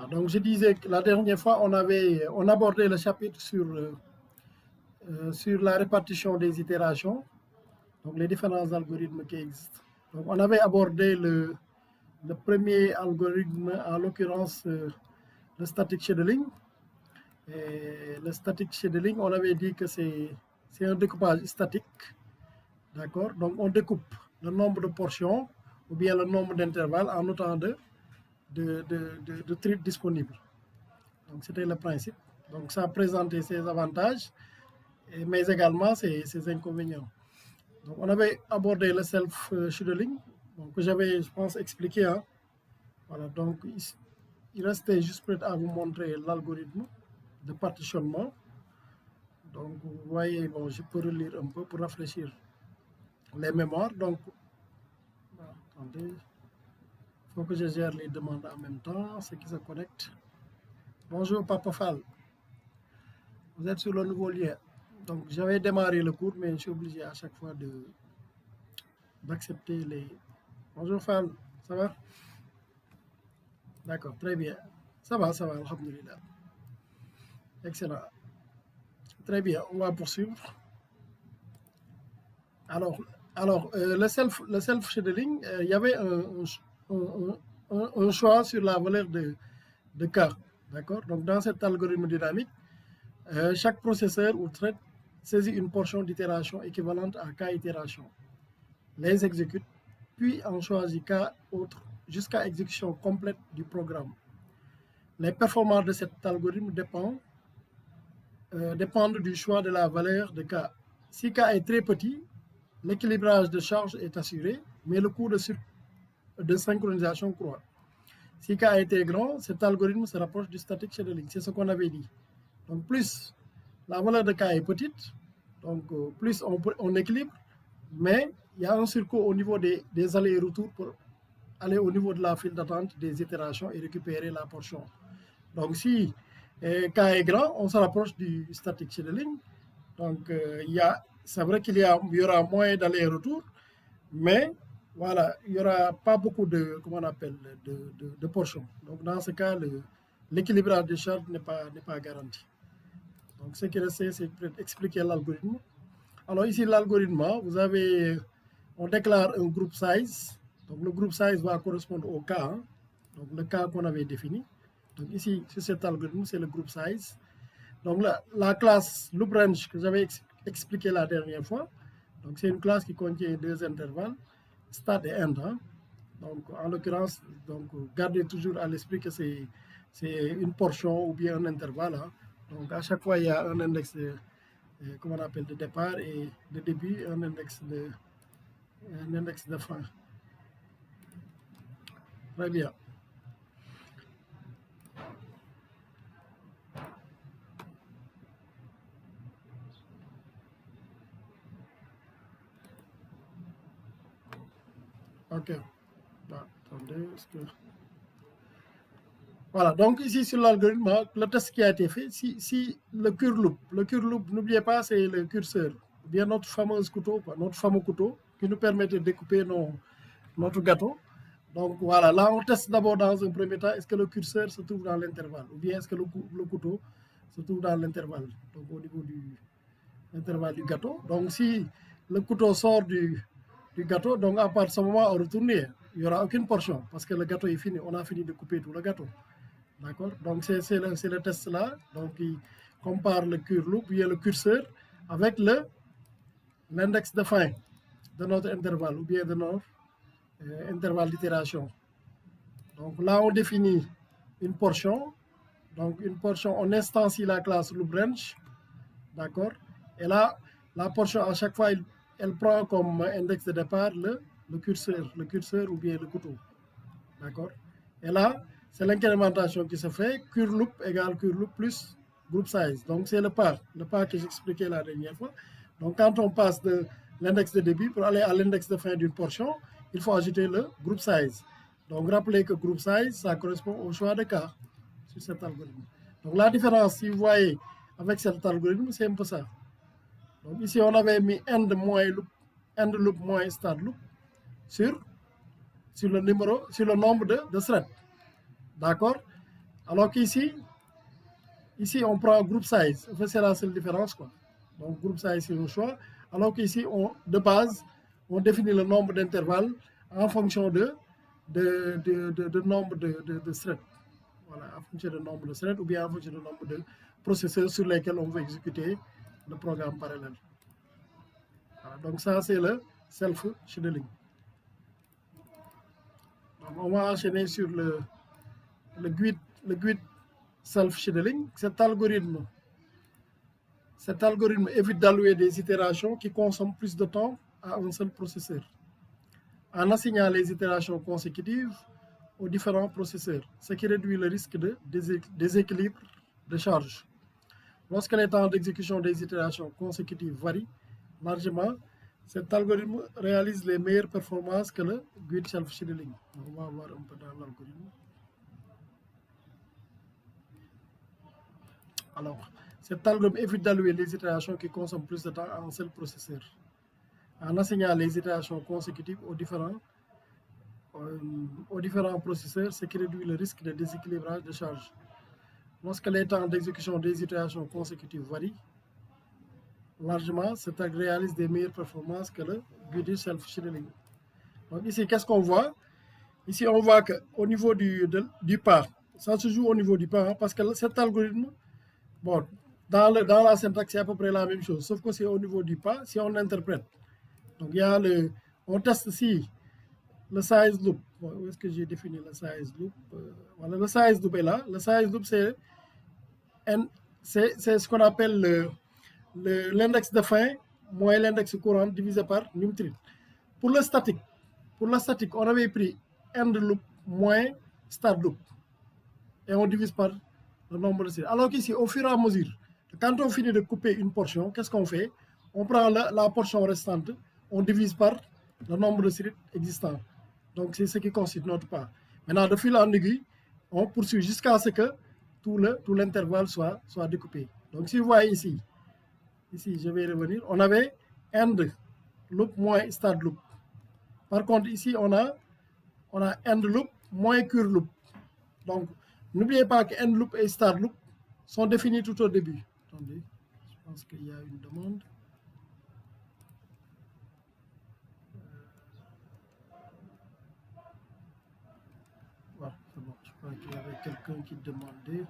Donc je disais que la dernière fois, on abordait le chapitre sur la répartition des itérations, donc les différents algorithmes qui existent. Donc on avait abordé le premier algorithme, en l'occurrence le static shadowing. Et le static shadowing, on avait dit que c'est un découpage statique, d'accord? Donc on découpe le nombre de portions ou bien le nombre d'intervalles en autant de tripes disponibles. Donc c'était le principe. Donc ça présentait ses avantages, mais également ses inconvénients. Donc on avait abordé le self-shadowing, que j'avais, je pense, expliqué. Hein. Voilà, donc il restait juste peut-être à vous montrer l'algorithme de partitionnement. Donc vous voyez, bon, je peux relire un peu pour rafraîchir les mémoires. Donc, attendez, il faut que je gère les demandes en même temps, ceux qui se connectent. Bonjour Papa Fall, vous êtes sur le nouveau lien. Donc j'avais démarré le cours, mais je suis obligé à chaque fois d'accepter les... Bonjour Fall, ça va? D'accord, très bien. Ça va, alhamdoulilah. Excellent. Très bien, on va poursuivre. Alors le self-shadowing, il y avait un choix sur la valeur de K. D'accord? Donc dans cet algorithme dynamique, chaque processeur ou thread saisit une portion d'itération équivalente à K itérations, les exécute, puis en choisit K autres jusqu'à exécution complète du programme. Les performances de cet algorithme dépendent du choix de la valeur de K. Si K est très petit, l'équilibrage de charge est assuré, mais le coût de synchronisation croît. Si K est très grand, cet algorithme se rapproche du static shadowing. C'est ce qu'on avait dit. Donc plus la valeur de K est petite, donc plus on équilibre, mais il y a un surcoût au niveau des allers-retours pour aller au niveau de la file d'attente des itérations et récupérer la portion. Donc si K est grand, on se rapproche du static shadowing. Donc c'est vrai qu'il y aura moins d'allers-retours, mais voilà, il n'y aura pas beaucoup de, comment on appelle, de portions. Donc dans ce cas, l'équilibrage des charges n'est pas garanti. Donc ce qui reste, c'est expliquer l'algorithme. Alors ici, l'algorithme, on déclare un group size. Donc le group size va correspondre au cas, hein, donc le cas qu'on avait défini. Donc ici, sur cet algorithme, c'est le group size. Donc la classe looprange que j'avais expliqué la dernière fois, donc c'est une classe qui contient deux intervalles, start et end. Hein. Donc en l'occurrence, gardez toujours à l'esprit que c'est une portion ou bien un intervalle. Hein. Donc à chaque fois, il y a un index comment on appelle, de départ et de début, un index de fin. Très bien. Ok. Attendez, Voilà, donc ici sur l'algorithme, le test qui a été fait, si le curloop, n'oubliez pas, c'est le curseur, ou bien notre fameux couteau qui nous permet de découper notre gâteau. Donc voilà, là on teste d'abord dans un premier temps, est-ce que le curseur se trouve dans l'intervalle, ou bien est-ce que le couteau se trouve dans l'intervalle, donc au niveau du intervalle du gâteau. Donc si le couteau sort du gâteau, donc à partir de ce moment, on retourne, il n'y aura aucune portion, parce que le gâteau est fini, on a fini de couper tout le gâteau. D'accord? Donc c'est le test là. Donc il compare le curloop, bien le curseur, avec l'index de fin de notre intervalle, ou bien de notre intervalle d'itération. Donc là, on définit une portion. Donc une portion, on instancie la classe looprange. D'accord? Et là, la portion, à chaque fois, elle prend comme index de départ le curseur ou bien le couteau. D'accord? Et là, c'est l'incrémentation qui se fait, curloop égale curloop plus group size. Donc c'est le pas que j'expliquais la dernière fois. Donc quand on passe de l'index de début pour aller à l'index de fin d'une portion, il faut ajouter le group size. Donc rappelez que group size, ça correspond au choix de cas sur cet algorithme. Donc la différence, si vous voyez, avec cet algorithme, c'est un peu ça. Donc ici, on avait mis end loop moins start loop sur le nombre de threads. D'accord? Alors qu'ici, ici, on prend group size. En fait, c'est la seule différence, quoi. Donc, group size, c'est le choix. Alors qu'ici, de base, on définit le nombre d'intervalles en fonction de nombre de threads. Voilà, en fonction du nombre de threads ou bien en fonction du nombre de processeurs sur lesquels on veut exécuter le programme parallèle. Voilà, donc ça, c'est le self-shadowing. On va enchaîner sur le GUID self-shadowing. Cet algorithme évite d'allouer des itérations qui consomment plus de temps à un seul processeur, en assignant les itérations consécutives aux différents processeurs, ce qui réduit le risque de déséquilibre de charge. Lorsque les temps d'exécution des itérations consécutives varient largement, cet algorithme réalise les meilleures performances que le GUID self-shadowing. On va voir un peu dans l'algorithme. Alors, cet algorithme évite d'allouer les itérations qui consomment plus de temps à un seul processeur, en assignant les itérations consécutives aux différents processeurs, ce qui réduit le risque de déséquilibrage de charge. Lorsque les temps d'exécution des itérations consécutives varient largement, cet algorithme réalise des meilleures performances que le GUID self-shadowing. Donc ici, qu'est-ce qu'on voit? Ici, on voit qu'au niveau du pas, ça se joue au niveau du pas, parce que cet algorithme, bon, dans la syntaxe, c'est à peu près la même chose, sauf que c'est au niveau du pas, si on interprète. Donc, il y a on teste ici le size loop. Bon, où est-ce que j'ai défini le size loop? Voilà, le size loop est là. Le size loop, c'est ce qu'on appelle l'index de fin moins l'index courant divisé par num_trig. Pour le statique, on avait pris end loop moins start loop. Et on divise par le nombre de séries. Alors qu'ici, au fur et à mesure, quand on finit de couper une portion, qu'est-ce qu'on fait? On prend la portion restante, on divise par le nombre de séries existants. Donc, c'est ce qui constitue notre pas. Maintenant, de fil en aiguille, on poursuit jusqu'à ce que tout l'intervalle soit découpé. Donc, si vous voyez ici, je vais revenir, on avait end loop moins start loop. Par contre, ici, on a end loop moins cure loop. Donc, n'oubliez pas que end loop et start loop sont définis tout au début. Attendez, je pense qu'il y a une demande. Voilà, c'est bon. Je crois qu'il y avait quelqu'un qui demandait.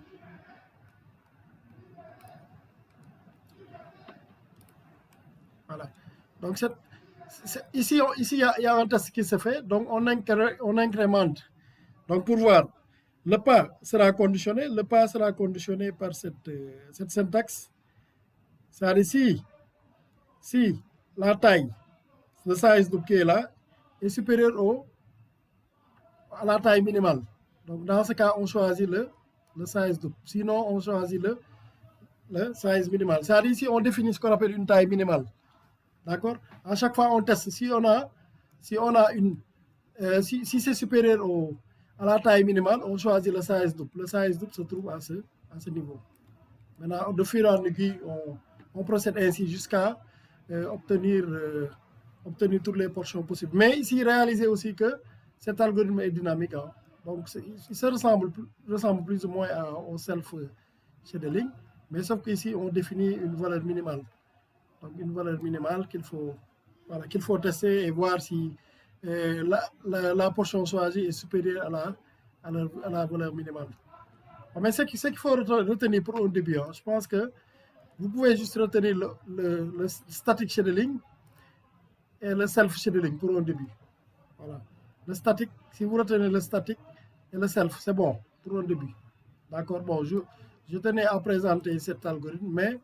Voilà. Donc, ici, il y a un test qui se fait. Donc, on incrémente. Donc, pour voir, le pas sera conditionné. Le pas sera conditionné par cette syntaxe. C'est-à-dire si la taille, le size loop qui est là, est supérieur à la taille minimale. Donc, dans ce cas, on choisit le size loop. Sinon, on choisit le size minimal. C'est-à-dire ici, on définit ce qu'on appelle une taille minimale. D'accord? À chaque fois, on teste. Si c'est supérieur à la taille minimale, on choisit le size loop. Le size loop se trouve à ce niveau. Maintenant, de fur et à mesure, on procède ainsi jusqu'à obtenir toutes les portions possibles. Mais ici, réalisez aussi que cet algorithme est dynamique. Hein. Donc, il se ressemble plus ou moins au self-shadowing, mais sauf qu'ici, on définit une valeur minimale. Donc, une valeur minimale qu'il faut tester et voir si la portion choisie est supérieure à la valeur minimale. Mais ce qu'il faut retenir pour un début, hein, je pense que vous pouvez juste retenir le static shadowing et le self-shadowing pour un début. Voilà. Le statique, si vous retenez le statique et le self, c'est bon pour un début. D'accord? Bon, je tenais à présenter cet algorithme, mais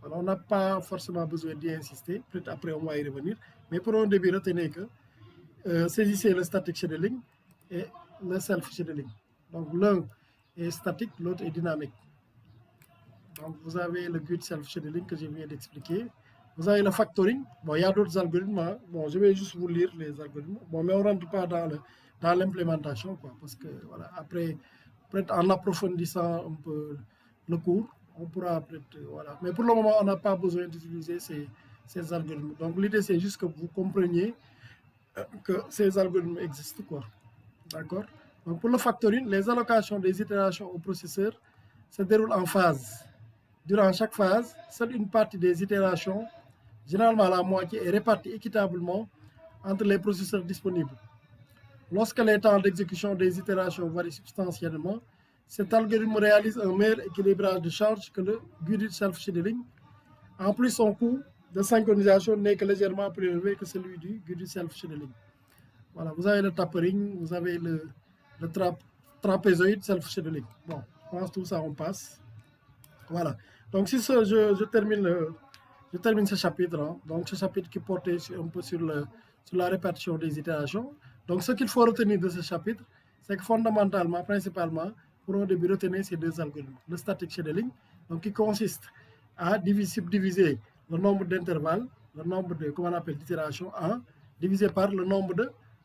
voilà, on n'a pas forcément besoin d'y insister. Peut-être après, on va y revenir. Mais pour un début, retenez que saisissez le static shadowing et le self-shadowing. Donc, l'un est statique, l'autre est dynamique. Donc, vous avez le GUID self-shadowing que je viens d'expliquer. Vous avez le factoring. Bon, il y a d'autres algorithmes. Hein. Bon, je vais juste vous lire les algorithmes. Bon, mais on ne rentre pas dans l'implémentation, quoi. Parce que, voilà, après, peut-être en approfondissant un peu le cours, on pourra peut-être, voilà. Mais pour le moment, on n'a pas besoin d'utiliser ces algorithmes. Donc, l'idée, c'est juste que vous compreniez que ces algorithmes existent, quoi. D'accord? Donc, pour le factoring, les allocations des itérations au processeur se déroulent en phases. Durant chaque phase, seule une partie des itérations, généralement la moitié, est répartie équitablement entre les processeurs disponibles. Lorsque les temps d'exécution des itérations varient substantiellement, cet algorithme réalise un meilleur équilibrage de charge que le Gudit self-scheduling. En plus, son coût de synchronisation n'est que légèrement plus élevé que celui du Gudit self-scheduling. Voilà, vous avez le tapering, vous avez le trapézoïde self-scheduling. Bon, je pense que tout ça, on passe. Voilà. Donc, si je termine ce chapitre. Hein. Donc, ce chapitre qui portait un peu sur la répartition des itérations. Donc, ce qu'il faut retenir de ce chapitre, c'est que fondamentalement, principalement, pour un début, retenir ces deux algorithmes. Le static scheduling, donc qui consiste à subdiviser le nombre d'intervalles, le nombre de, comment on appelle, d'itérations, divisé par le nombre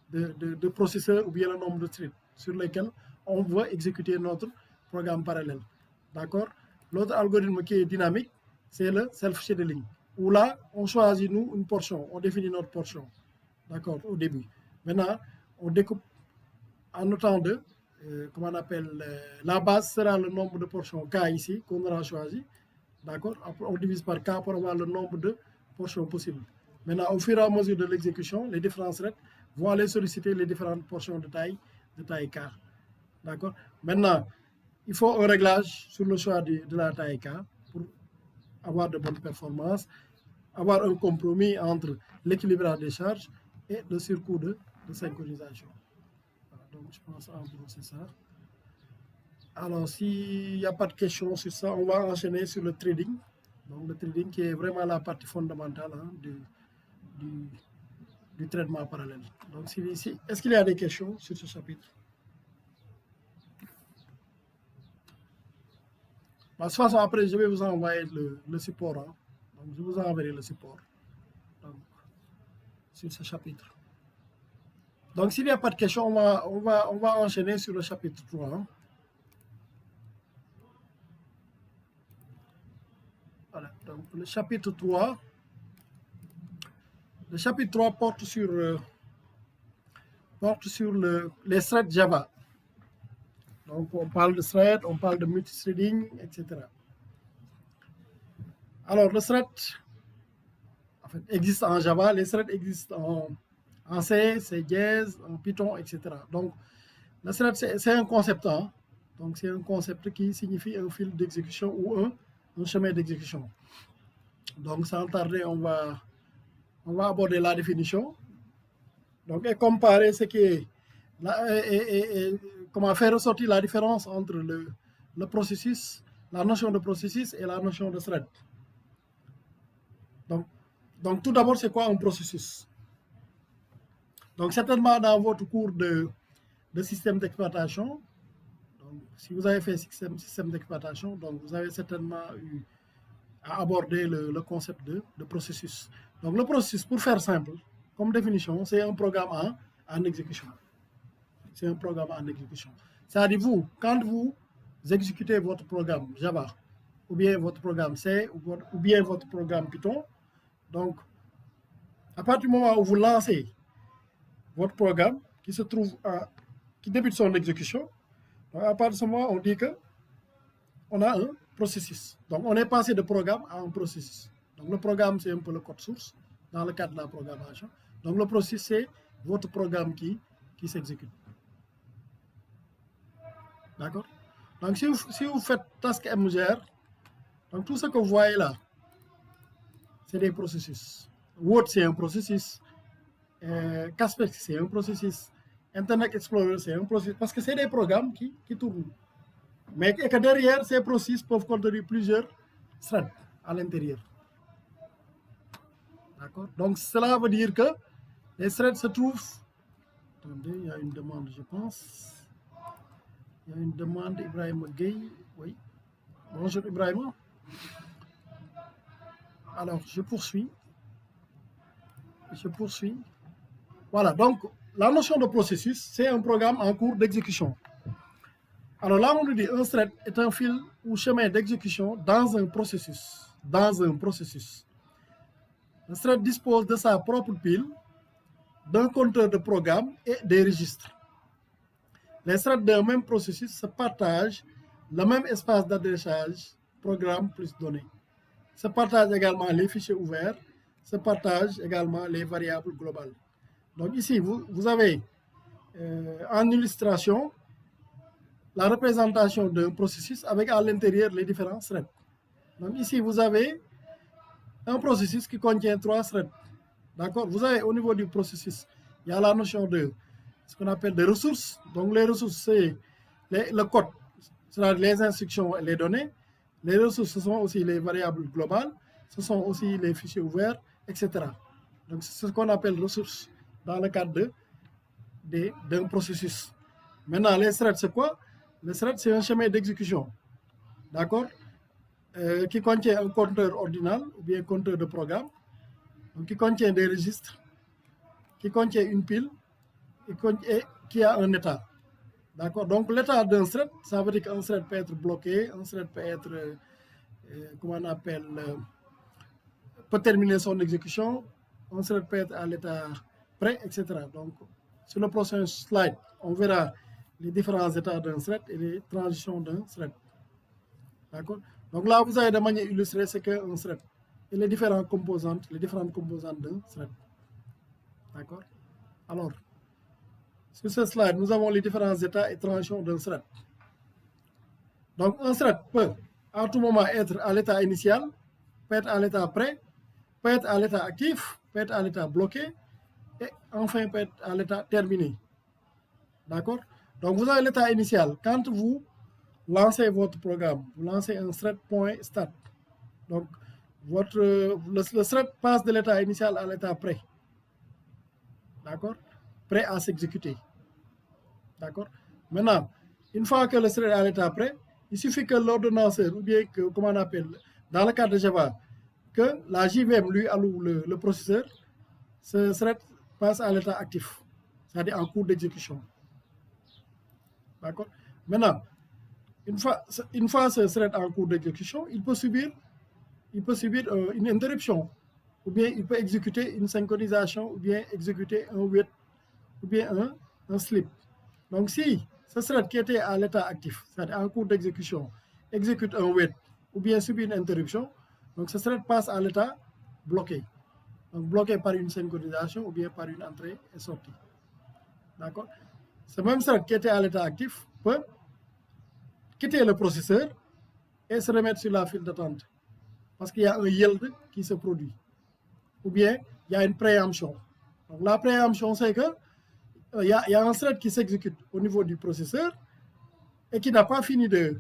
de processeurs ou bien le nombre de threads sur lesquels on veut exécuter notre programme parallèle. D'accord? L'autre algorithme qui est dynamique, c'est le self-scheduling, où là, on choisit, nous, une portion, on définit notre portion, d'accord, au début. Maintenant, on découpe en autant de, comment on appelle, la base sera le nombre de portions K ici, qu'on aura choisi, d'accord. On divise par K pour avoir le nombre de portions possibles. Maintenant, au fur et à mesure de l'exécution, les différents threads vont aller solliciter les différentes portions de taille K, d'accord. Maintenant, il faut un réglage sur le choix de la taille K pour avoir de bonnes performances, avoir un compromis entre l'équilibrage des charges et le surcoût de synchronisation. Voilà, donc, je pense en gros, c'est ça. Alors, s'il n'y a pas de questions sur ça, on va enchaîner sur le trading. Donc, le trading qui est vraiment la partie fondamentale du traitement parallèle. Donc, est-ce qu'il y a des questions sur ce chapitre? De toute façon, après, je vais vous envoyer le support. Hein. Donc, je vous enverrai le support sur ce chapitre. Donc, s'il n'y a pas de questions, on va enchaîner sur le chapitre 3. Hein. Voilà, donc le chapitre 3. Le chapitre 3 porte sur les threads Java. Donc, on parle de thread, on parle de multithreading, etc. Alors, le thread en fait, existe en Java, les threads existent en C, C Jazz, en Python, etc. Donc, le thread, c'est un concept. Hein? Donc, c'est un concept qui signifie un fil d'exécution ou un chemin d'exécution. Donc, sans tarder, on va aborder la définition. Donc, et comparer ce qui est comment faire ressortir la différence entre le processus, la notion de processus et la notion de thread. Donc tout d'abord, c'est quoi un processus? Donc, certainement, dans votre cours de système d'exploitation, si vous avez fait système d'exploitation, donc vous avez certainement eu à aborder le concept de processus. Donc, le processus, pour faire simple, comme définition, c'est un programme en exécution. C'est un programme en exécution. C'est-à-dire, quand vous exécutez votre programme Java, ou bien votre programme C, ou bien votre programme Python, donc, à partir du moment où vous lancez votre programme qui se trouve qui débute son exécution, donc à partir de ce moment, on dit qu'on a un processus. Donc, on est passé de programme à un processus. Donc, le programme, c'est un peu le code source dans le cadre de la programmation. Donc, le processus, c'est votre programme qui s'exécute. D'accord? Donc, si vous faites task MGR, donc tout ce que vous voyez là, c'est des processus. Word, c'est un processus. Caspex, c'est un processus. Internet Explorer, c'est un processus. Parce que c'est des programmes qui tournent. Mais que derrière, ces processus peuvent contenir plusieurs threads à l'intérieur. D'accord? Donc, cela veut dire que les threads se trouvent... Attendez, il y a une demande, je pense. Il y a une demande, Ibrahim Gay. Oui. Bonjour, Ibrahim. Alors, je poursuis. Voilà, donc, la notion de processus, c'est un programme en cours d'exécution. Alors là, on nous dit un thread est un fil ou chemin d'exécution dans un processus. Le thread dispose de sa propre pile, d'un compteur de programme et des registres. Les threads d'un même processus se partagent le même espace d'adressage, programme plus données. Se partagent également les fichiers ouverts, se partagent également les variables globales. Donc ici, vous avez en illustration la représentation d'un processus avec à l'intérieur les différents threads. Donc ici, vous avez un processus qui contient 3 threads. D'accord? Vous avez au niveau du processus, il y a la notion de ce qu'on appelle des ressources. Donc les ressources, c'est le code, c'est-à-dire les instructions et les données. Les ressources, ce sont aussi les variables globales, ce sont aussi les fichiers ouverts, etc. Donc c'est ce qu'on appelle ressources dans le cadre d'un processus. Maintenant, les threads, c'est quoi? Les threads, c'est un chemin d'exécution, d'accord, qui contient un compteur ordinal ou bien un compteur de programme, donc qui contient des registres, qui contient une pile et qui a un état. D'accord? Donc l'état d'un thread, ça veut dire qu'un thread peut être bloqué, un thread peut être, comment on appelle, peut terminer son exécution, un thread peut être à l'état prêt, etc. Donc sur le prochain slide, on verra les différents états d'un thread et les transitions d'un thread. D'accord? Donc là, vous avez de manière illustrée ce qu'est un thread et les différentes composantes d'un thread. D'accord? Alors, sur ce slide, nous avons les différents états et transitions d'un thread. Donc, un thread peut à tout moment être à l'état initial, peut être à l'état prêt, peut être à l'état actif, peut être à l'état bloqué, et enfin peut être à l'état terminé. D'accord? Donc, vous avez l'état initial. Quand vous lancez votre programme, vous lancez un thread.start. Donc, le thread passe de l'état initial à l'état prêt. D'accord? Prêt à s'exécuter. D'accord? Maintenant, une fois que le thread est à l'état prêt, il suffit que l'ordonnanceur, ou bien que, comment on appelle, dans le cas de Java, que la JVM lui alloue le processeur, ce thread passe à l'état actif, c'est-à-dire en cours d'exécution. D'accord? Maintenant, une fois ce thread en cours d'exécution, il peut subir une interruption, ou bien il peut exécuter une synchronisation, ou bien exécuter un wait, ou bien un sleep. Donc si ce thread qui était à l'état actif, c'est-à-dire en cours d'exécution, exécute un wait, ou bien subit une interruption, donc ce thread passe à l'état bloqué. Donc bloqué par une synchronisation, ou bien par une entrée et sortie. D'accord? Ce même thread qui était à l'état actif peut quitter le processeur et se remettre sur la file d'attente. Parce qu'il y a un yield qui se produit. Ou bien, il y a une préemption. Donc la préemption, c'est que il y a un thread qui s'exécute au niveau du processeur et qui n'a pas fini de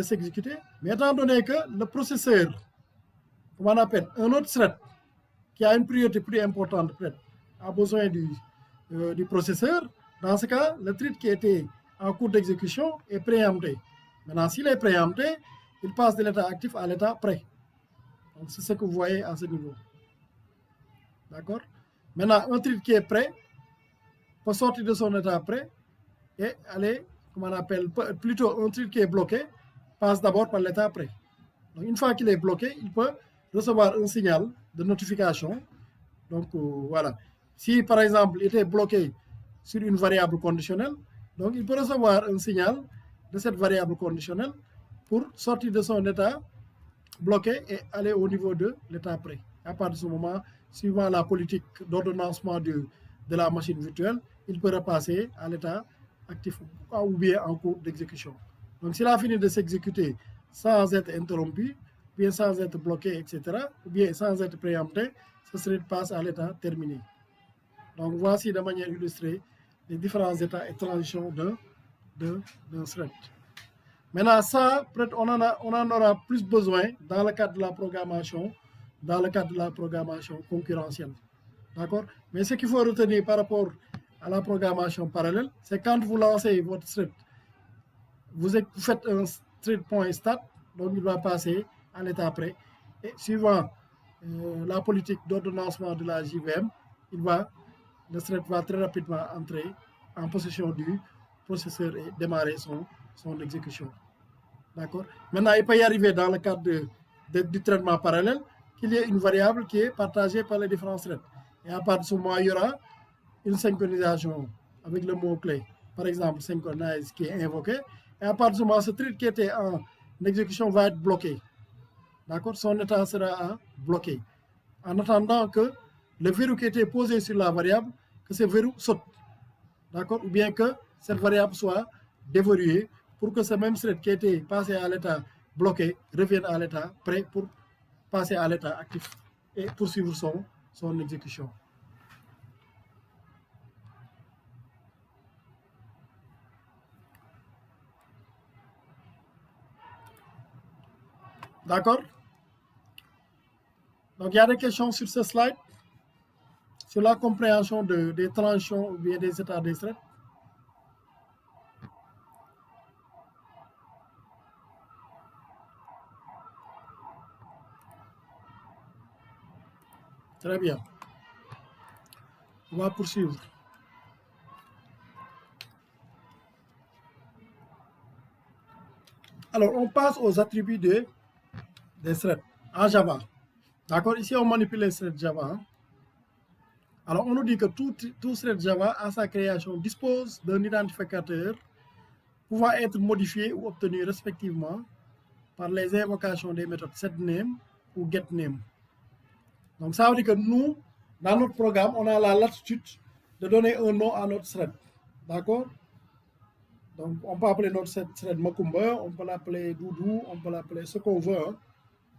s'exécuter. Mais étant donné que le processeur, comment on appelle, un autre thread qui a une priorité plus importante, a besoin du processeur, dans ce cas, le thread qui était en cours d'exécution est préempté. Maintenant, s'il est préempté, il passe de l'état actif à l'état prêt. Donc, c'est ce que vous voyez à ce niveau. D'accord? Maintenant, un thread qui est prêt peut sortir de son état prêt et aller, comment on appelle, plutôt un thread qui est bloqué passe d'abord par l'état prêt. Donc, une fois qu'il est bloqué, il peut recevoir un signal de notification. Donc, voilà. Si, par exemple, il était bloqué sur une variable conditionnelle, donc il peut recevoir un signal de cette variable conditionnelle pour sortir de son état bloqué et aller au niveau de l'état prêt. À partir de ce moment, suivant la politique d'ordonnancement de la machine virtuelle, il peut repasser à l'état actif ou bien en cours d'exécution. Donc s'il a fini de s'exécuter sans être interrompu, bien sans être bloqué, etc., ou bien sans être préempté, ce thread passe à l'état terminé. Donc voici de manière illustrée les différents états et transitions d'un thread. Maintenant, ça, on en aura plus besoin dans le cadre de la programmation, concurrentielle. D'accord? Mais ce qu'il faut retenir par rapport à la programmation parallèle, c'est quand vous lancez votre thread, vous faites un thread.start, donc il va passer à l'état prêt. Et suivant la politique d'ordonnancement de la JVM, le thread va très rapidement entrer en possession du processeur et démarrer son exécution. D'accord? Maintenant, il peut y arriver dans le cadre du traitement parallèle qu'il y ait une variable qui est partagée par les différents threads. Et à partir de ce moment, il y aura une synchronisation avec le mot-clé par exemple, synchronize qui est invoqué. Et à partir de ce thread qui était en exécution va être bloqué. D'accord? Son état sera bloqué. En attendant que le verrou qui était posé sur la variable, que ce verrou saute. D'accord? Ou bien que cette variable soit déverrouillée pour que ce même thread qui était passé à l'état bloqué revienne à l'état prêt pour passer à l'état actif et poursuivre son exécution. D'accord? Donc, il y a des questions sur ce slide, sur la compréhension des transitions ou bien des états des threads. Très bien. On va poursuivre. Alors, on passe aux attributs des threads en Java. D'accord? Ici, on manipule les threads Java. Hein? Alors, on nous dit que tout thread Java, à sa création, dispose d'un identificateur pouvant être modifié ou obtenu respectivement par les invocations des méthodes setName ou getName. Donc, ça veut dire que nous, dans notre programme, on a la latitude de donner un nom à notre thread. D'accord? Donc, on peut appeler notre thread Macumba, on peut l'appeler Doudou, on peut l'appeler ce qu'on veut. Hein.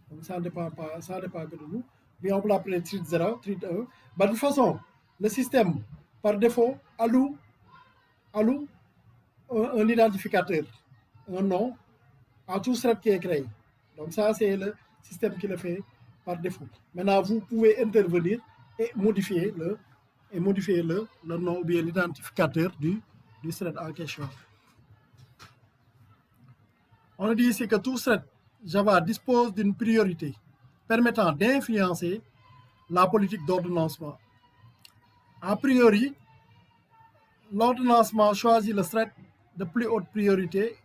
Donc, ça ne dépend pas que de nous. Mais on peut l'appeler thread 0, thread 1. Bah, de toute façon, le système, par défaut, alloue un identificateur, un nom à tout thread qui est créé. Donc, ça, c'est le système qui le fait par défaut. Maintenant, vous pouvez intervenir et modifier le nom ou bien l'identificateur du thread en question. On dit ici que tout thread Java dispose d'une priorité permettant d'influencer la politique d'ordonnancement. A priori, l'ordonnancement choisit le thread de plus haute priorité.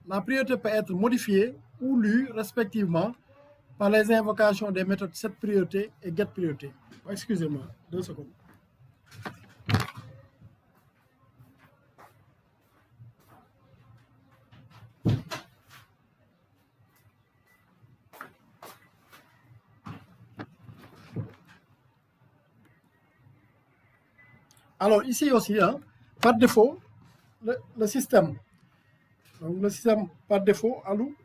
La priorité peut être modifiée ou lue respectivement par les invocations des méthodes setPriorité et getPriorité. Excusez-moi, 2 secondes. Alors ici aussi, hein, par défaut, le système, donc le système par défaut alloue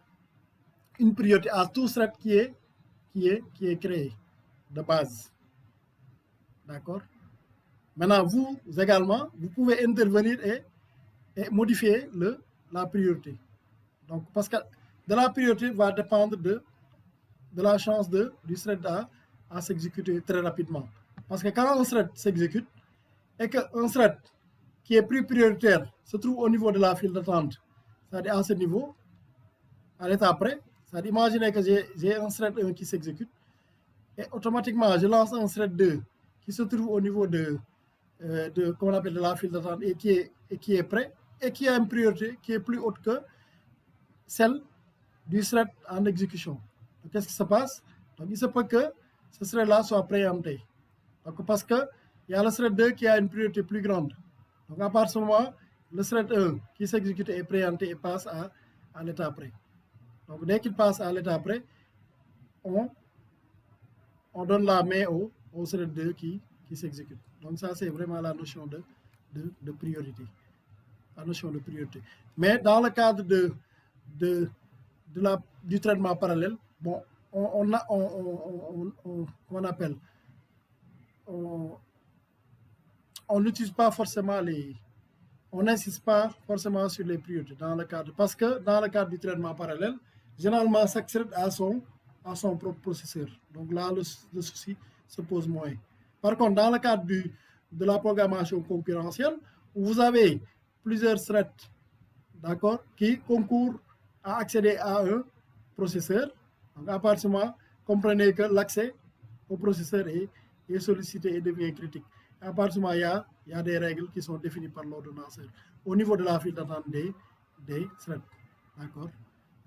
une priorité à tout thread qui est créé de base. D'accord? Maintenant, vous également, vous pouvez intervenir et modifier la priorité. Donc, parce que de la priorité va dépendre de la chance du thread à s'exécuter très rapidement. Parce que quand un thread s'exécute et qu'un thread qui est plus prioritaire se trouve au niveau de la file d'attente, c'est-à-dire à ce niveau, à l'état près, c'est-à-dire imaginez que j'ai un thread 1 qui s'exécute et automatiquement je lance un thread 2 qui se trouve au niveau de comment on appelle, de la file d'attente et qui est prêt et qui a une priorité qui est plus haute que celle du thread en exécution. Qu'est-ce qui se passe? Donc, il se peut que ce thread-là soit préempté. Donc, parce qu'il y a le thread 2 qui a une priorité plus grande. Donc, à partir de ce moment, le thread 1 qui s'exécute est préempté et passe à l'état prêt. Donc, dès qu'il passe à l'état prêt, on donne la main au thread 2 qui s'exécute. Donc, ça, c'est vraiment la notion de priorité. La notion de priorité. Mais dans le cadre du traitement parallèle, bon, on n'utilise pas forcément on n'insiste pas forcément sur les priorités dans le cadre, parce que dans le cadre du traitement parallèle, généralement, chaque thread a son propre processeur. Donc là, le souci se pose moins. Par contre, dans le cadre de la programmation concurrentielle, où vous avez plusieurs threads, d'accord, qui concourent à accéder à un processeur. Donc, à partir de là, comprenez que l'accès au processeur est sollicité et devient critique. À partir de là, il y a des règles qui sont définies par l'ordonnanceur au niveau de la file d'attente des threads. D'accord?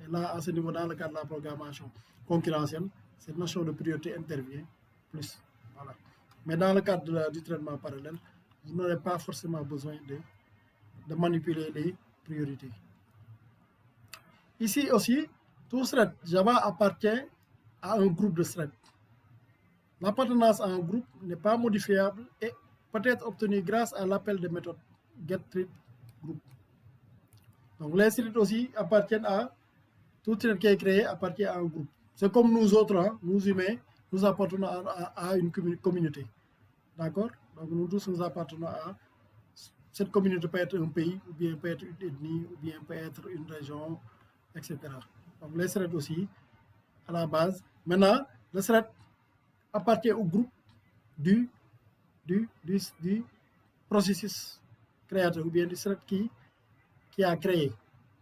Et là, à ce niveau, dans le cadre de la programmation concurrentielle, cette notion de priorité intervient plus. Voilà. Mais dans le cadre du traitement parallèle, vous n'aurez pas forcément besoin de manipuler les priorités. Ici aussi, tout thread Java appartient à un groupe de threads. L'appartenance à un groupe n'est pas modifiable et peut être obtenue grâce à l'appel de méthode getThreadGroup. Donc les threads aussi appartiennent à tout thread qui est créé appartient à un groupe. C'est comme nous autres, hein, nous humains, nous appartenons à une communauté. D'accord? Donc nous tous nous appartenons à cette communauté, peut être un pays, ou bien peut être une ethnie, ou bien peut être une région, etc. Donc les threads aussi, à la base. Maintenant, le thread appartient au groupe du processus créateur, ou bien du thread qui a créé.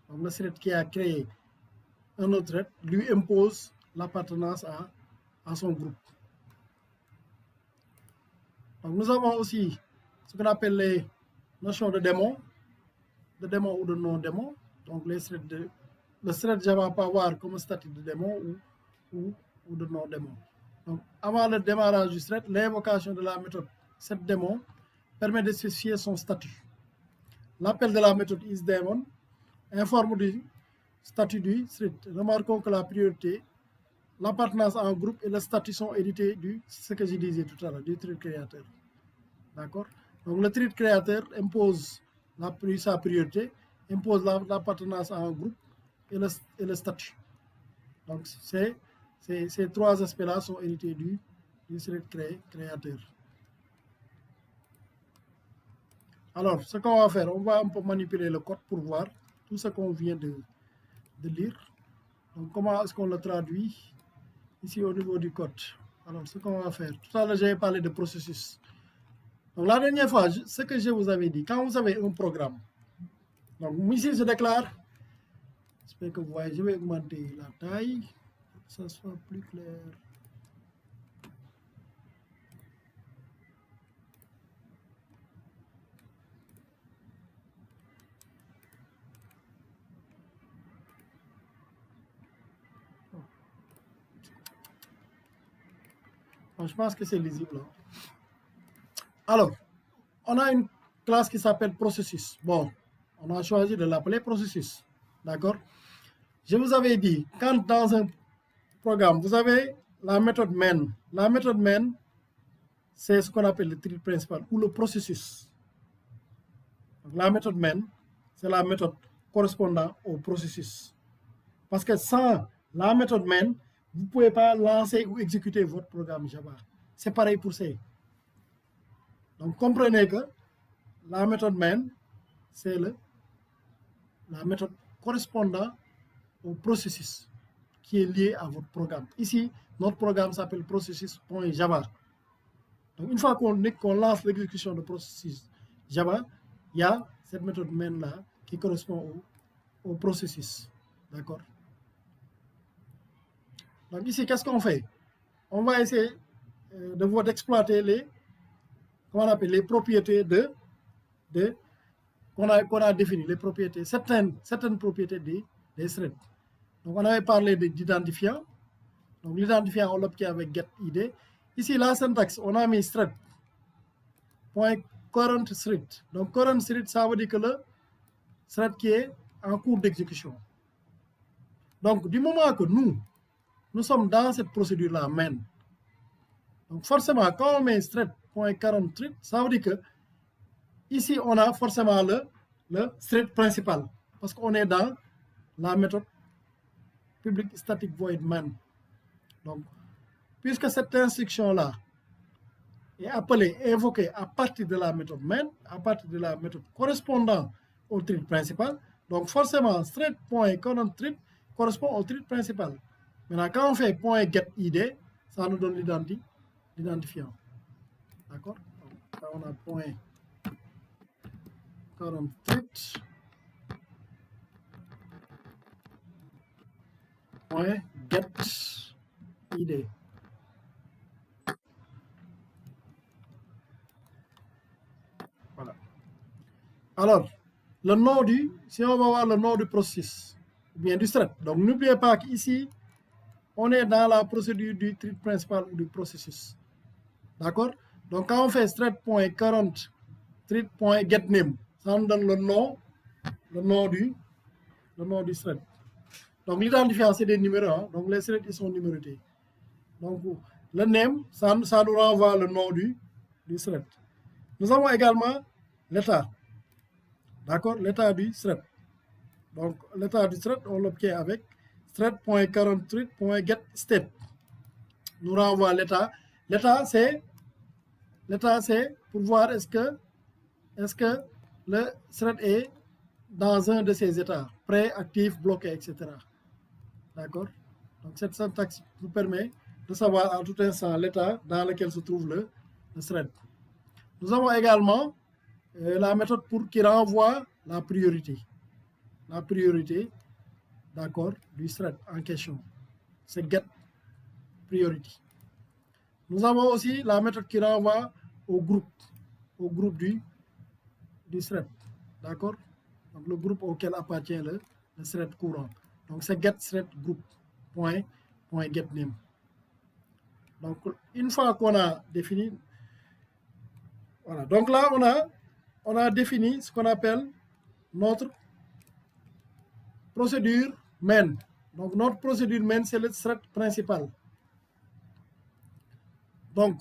Donc le thread qui a créé un autre thread lui impose l'appartenance à son groupe. Donc nous avons aussi ce qu'on appelle les notions de démon ou de non-démon. Donc le thread Java peut avoir comme statut de démon ou de non-démon. Donc avant le démarrage du thread, l'invocation de la méthode setDémon permet de spécifier son statut. L'appel de la méthode isDémon informe du statut du thread. Remarquons que la priorité, l'appartenance à un groupe et le statut sont hérités ce que je disais tout à l'heure, du thread créateur. D'accord? Donc le thread créateur impose sa priorité, impose l'appartenance à un groupe et le statut. Donc ces trois aspects-là sont hérités du thread créateur. Alors, ce qu'on va faire, on va un peu manipuler le code pour voir tout ce qu'on vient de lire. Donc, comment est-ce qu'on le traduit ici au niveau du code? Alors, ce qu'on va faire, tout à l'heure, j'avais parlé de processus. Donc, la dernière fois, ce que je vous avais dit, quand vous avez un programme, donc ici, je déclare, j'espère que vous voyez, je vais augmenter la taille pour que ça soit plus clair. Je pense que c'est lisible. Alors, on a une classe qui s'appelle processus. Bon, on a choisi de l'appeler processus. D'accord? Je vous avais dit, quand dans un programme, vous avez la méthode main. La méthode main, c'est ce qu'on appelle le thread principal ou le processus. Donc, la méthode main, c'est la méthode correspondant au processus. Parce que sans la méthode main, vous ne pouvez pas lancer ou exécuter votre programme Java. C'est pareil pour C. Donc, comprenez que la méthode main, c'est la méthode correspondant au processus qui est lié à votre programme. Ici, notre programme s'appelle processus.java. Donc, une fois qu'on lance l'exécution de processus Java, il y a cette méthode main-là qui correspond au processus. D'accord? Donc ici, qu'est-ce qu'on fait? On va essayer d'exploiter les propriétés qu'on a définies, les propriétés, certaines propriétés des threads. Donc on avait parlé d'identifiant. Donc l'identifiant, on l'obtient avec getID. Ici, la syntaxe, on a mis thread. .current thread. Donc current thread, ça veut dire que le thread qui est en cours d'exécution. Donc du moment que nous sommes dans cette procédure-là, main. Donc forcément, quand on met thread.current thread, ça veut dire que ici, on a forcément le thread principal. Parce qu'on est dans la méthode public static void main. Donc, puisque cette instruction-là est invoquée à partir de la méthode main, à partir de la méthode correspondant au thread principal, donc forcément, thread.current thread correspond au thread principal. Maintenant, quand on fait .getID, ça nous donne l'identifiant. D'accord? Quand on a .current thread, .getID. Voilà. Alors, le nom si on va voir le nom du processus, ou bien du thread. Donc, n'oubliez pas qu'ici, on est dans la procédure du thread principal ou du processus. D'accord? Donc, quand on fait thread.current thread.getName, ça nous donne le nom du thread. Donc l'identifiant, c'est des numéros, hein. Donc les threads, ils sont numérotés. Donc le name, ça nous renvoie le nom du thread. Nous avons également l'état. D'accord? L'état du thread. Donc l'état du thread, on l'obtient avec thread.currentThread.getState. Nous renvoie l'état. L'état, c'est pour voir est-ce que le thread est dans un de ces états, prêt, actif, bloqué, etc. D'accord? Donc cette syntaxe nous permet de savoir à tout instant l'état dans lequel se trouve le thread. Nous avons également la méthode qui renvoie la priorité. La priorité, d'accord, du thread en question. C'est get priority. Nous avons aussi la méthode qui renvoie au groupe du thread. D'accord? Donc le groupe auquel appartient le thread courant. Donc c'est get thread group point get name. Donc une fois qu'on a défini, voilà. Donc là on a défini ce qu'on appelle notre procédure main. Donc notre procédure main, c'est le thread principal. Donc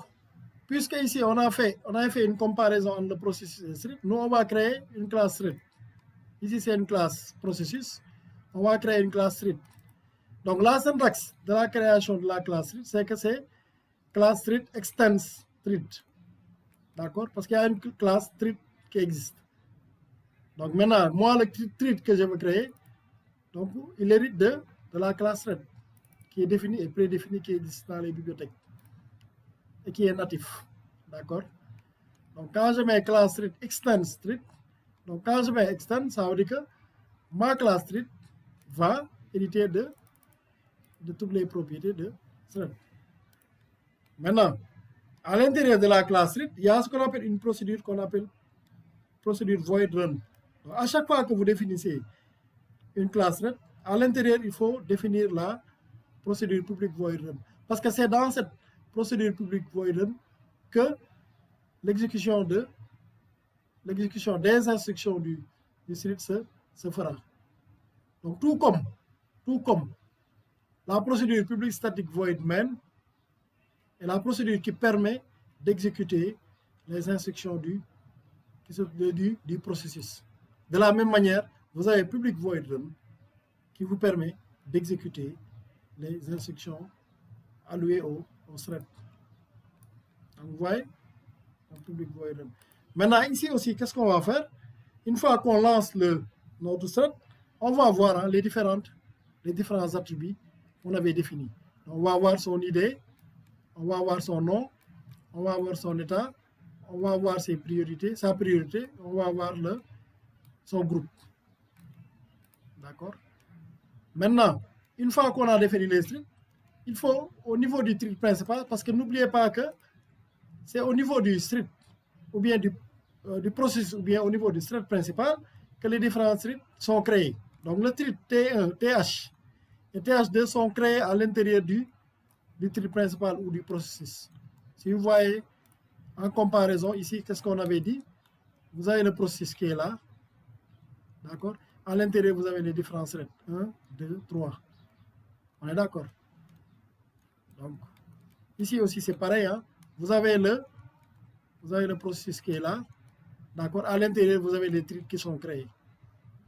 puisque ici on a fait une comparaison entre le processus et le thread, nous on va créer une classe thread. Ici c'est une classe processus, on va créer une classe thread. Donc la syntaxe de la création de la classe thread, c'est que c'est classe thread extends thread. D'accord? Parce qu'il y a une classe thread qui existe. Donc maintenant, moi, le thread que je veux créer, donc il hérite de la classe thread qui est définie et prédéfinie, qui existe dans les bibliothèques et qui est natif. D'accord? Donc quand je mets classe thread extends thread, donc quand je mets extend, ça veut dire que ma classe thread va hériter de toutes les propriétés de thread. Maintenant, à l'intérieur de la classe thread, il y a ce qu'on appelle une procédure procédure void run. Donc, à chaque fois que vous définissez une classe thread, à l'intérieur, il faut définir la procédure public void run. Parce que c'est dans cette procédure public void run que l'exécution des instructions du thread se fera. Donc tout comme la procédure public static void main est la procédure qui permet d'exécuter les instructions du processus. De la même manière, vous avez public void run qui vous permet d'exécuter les instructions allouées au thread. Donc vous voyez, public void run. Maintenant ici aussi, qu'est-ce qu'on va faire? Une fois qu'on lance notre thread, on va voir les différents attributs qu'on avait définis. On va voir son ID, on va voir son nom, on va voir son état, on va voir sa priorité, on va voir son groupe. D'accord? Maintenant, une fois qu'on a défini les threads, il faut, au niveau du thread principal, parce que n'oubliez pas que c'est au niveau du thread, ou bien du processus, ou bien au niveau du thread principal, que les différents threads sont créés. Donc le thread T1, TH et TH2 sont créés à l'intérieur du thread principal ou du processus. Si vous voyez, en comparaison, ici, qu'est-ce qu'on avait dit? Vous avez le processus qui est là. D'accord? À l'intérieur, vous avez les différents threads. 1, 2, 3. On est d'accord? Donc, ici aussi, c'est pareil. Hein? Vous avez le processus qui est là. D'accord? À l'intérieur, vous avez les threads qui sont créés.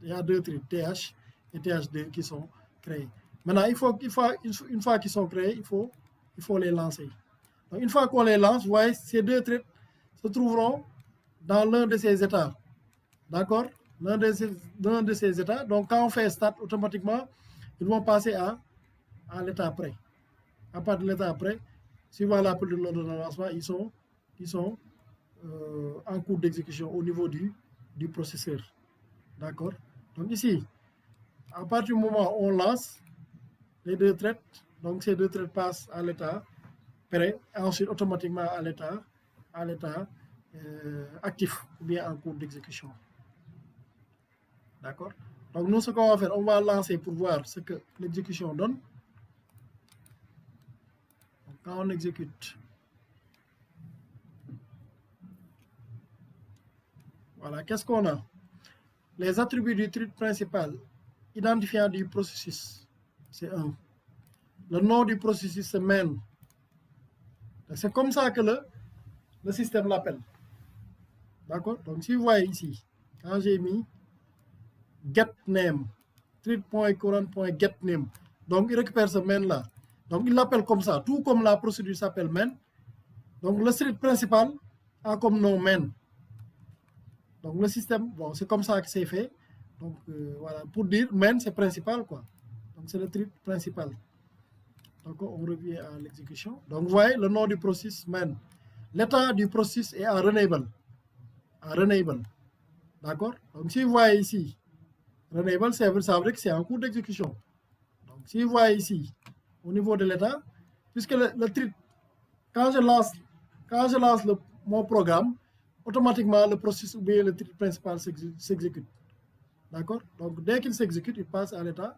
Il y a deux threads, TH et TH2 qui sont créés. Maintenant, une fois qu'ils sont créés, il faut les lancer. Donc, une fois qu'on les lance, vous voyez, ces deux threads se trouveront dans l'un de ces états. D'accord? L'un de ces états. Donc, quand on fait start, automatiquement, ils vont passer à l'état prêt. À partir de l'état prêt, suivant la politique de l'ordre de lancement, ils sont en cours d'exécution au niveau du processeur. D'accord? Donc ici, à partir du moment où on lance les deux threads, donc ces deux threads passent à l'état prêt, et ensuite automatiquement à l'état actif ou bien en cours d'exécution. D'accord? Donc nous, ce qu'on va faire, on va lancer pour voir ce que l'exécution donne. Donc, quand on exécute, voilà, qu'est-ce qu'on a? les attributs du thread principal, identifiant du processus, c'est 1. Le nom du processus, c'est main. C'est comme ça que le système l'appelle. D'accord? Donc, si vous voyez ici, quand j'ai mis get name, thread.current.get name, donc il récupère ce main là. Donc, il l'appelle comme ça, tout comme la procédure s'appelle main. Donc, le thread principal a comme nom main. Donc, le système, bon, c'est comme ça que c'est fait. Donc, voilà, pour dire main, c'est principal, quoi. Donc, c'est le thread principal. Donc, on revient à l'exécution. Donc, vous voyez le nom du processus main. L'état du processus est en renable. D'accord? Donc, si vous voyez ici, renable, ça veut dire que c'est en cours d'exécution. Donc, si vous voyez ici, au niveau de l'état, puisque le thread, quand je lance mon programme, automatiquement, le processus ou bien le thread principal s'exécute. D'accord? Donc, dès qu'il s'exécute, il passe à l'état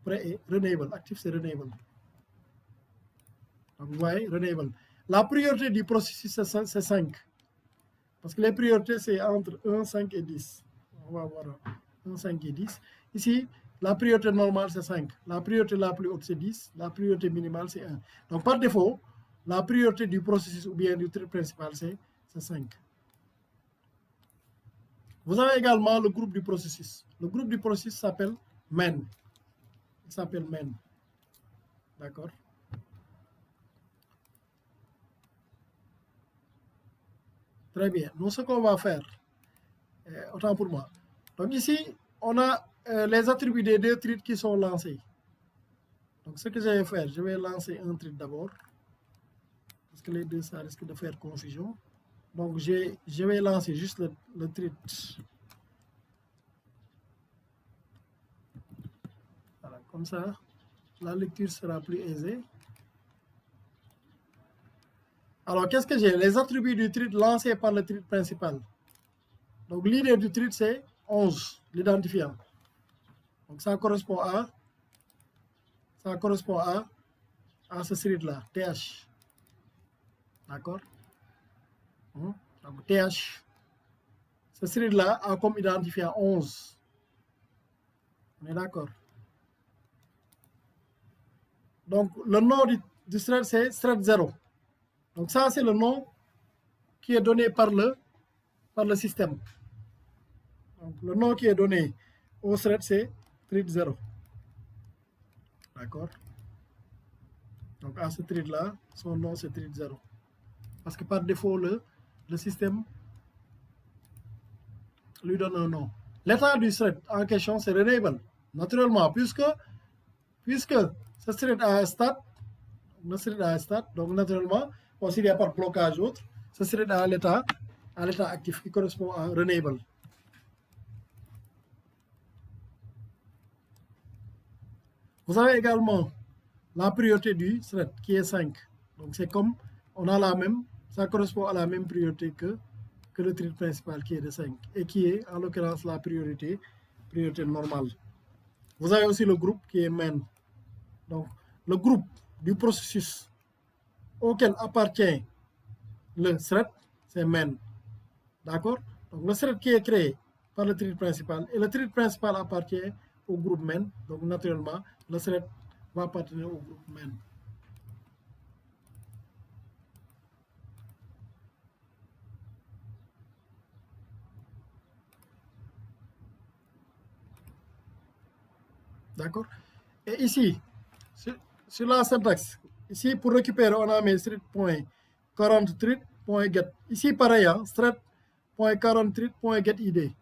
prêt et renable. Actif, c'est renable. Donc, vous voyez, renable. La priorité du processus, c'est 5. Parce que les priorités, c'est entre 1, 5 et 10. On va voir 1, 5 et 10. Ici, la priorité normale, c'est 5. La priorité la plus haute, c'est 10. La priorité minimale, c'est 1. Donc, par défaut, la priorité du processus ou bien du thread principal, c'est 5. Vous avez également le groupe du processus. Le groupe du processus s'appelle main. Il s'appelle main. D'accord? Très bien. Donc, ce qu'on va faire, autant pour moi. Donc, ici, on a les attributs des 2 threads qui sont lancés. Donc, ce que je vais faire, je vais lancer un thread d'abord. Parce que les deux, ça risque de faire confusion. Donc, je vais lancer juste le thread. Voilà, comme ça, la lecture sera plus aisée. Alors, qu'est-ce que j'ai? Les attributs du thread lancés par le thread principal. Donc, l'idée du thread, c'est 11, l'identifiant. Donc, ça correspond à ce thread-là, TH. D'accord? Donc, TH. Ce thread-là a comme identifiant 11. On est d'accord? Donc, le nom du thread, c'est thread 0. Donc, ça, c'est le nom qui est donné par le système. Donc, le nom qui est donné au thread, c'est thread 0. D'accord? Donc, à ce thread-là, son nom, c'est thread 0. Parce que par défaut, le système lui donne un nom. L'état du thread en question, c'est renable. Naturellement, puisque ce thread a un stade, donc naturellement, s'il n'y a pas de blocage autre, ce thread a l'état actif qui correspond à renable. Vous avez également la priorité du thread qui est 5. Donc c'est comme on a ça correspond à la même priorité que le thread principal qui est de 5 et qui est en l'occurrence la priorité normale. Vous avez aussi le groupe qui est main. Donc le groupe du processus auquel appartient le thread, c'est main. D'accord? Donc le thread qui est créé par le thread principal et le thread principal appartient au groupe main. Donc naturellement, le thread va appartenir au groupe main. D'accord? Et ici, sur la syntaxe, ici pour récupérer, on a mis thread.current_thread.get. Ici pareil, hein, thread.current_thread.getID.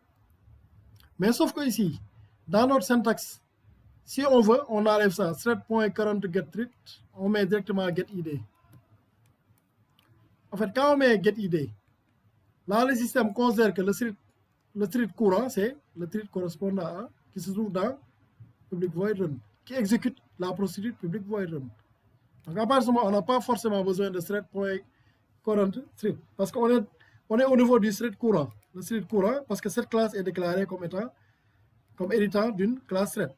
Mais sauf que ici, dans notre syntaxe, si on veut, on enlève ça, thread.current_getThread, on met directement getID. En fait, quand on met getID, là, le système considère que le thread courant, c'est le thread correspondant à, qui se trouve dans public void run, qui exécute la procédure public void run. Donc, à partir de ce moment, on n'a pas forcément besoin de thread.current_thread, parce qu'on est au niveau du thread courant. Le thread courant, parce que cette classe est déclarée comme héritant d'une classe thread.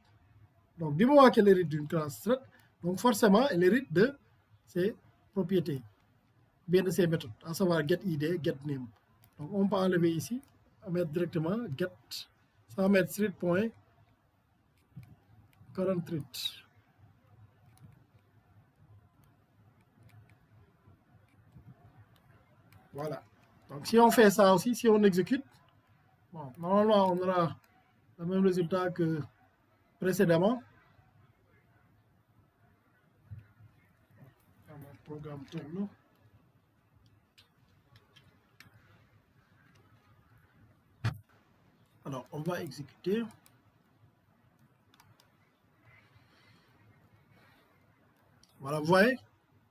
Donc, du moment qu'elle hérite d'une classe thread, donc forcément, elle hérite de ses propriétés, bien de ses méthodes, à savoir getID, getName. Donc, on peut enlever ici, mettre directement sans mettre street point current thread. Voilà. Donc si on fait ça aussi, si on exécute, bon, normalement on aura le même résultat que précédemment. Le programme tourne. Alors on va exécuter. Voilà, vous voyez,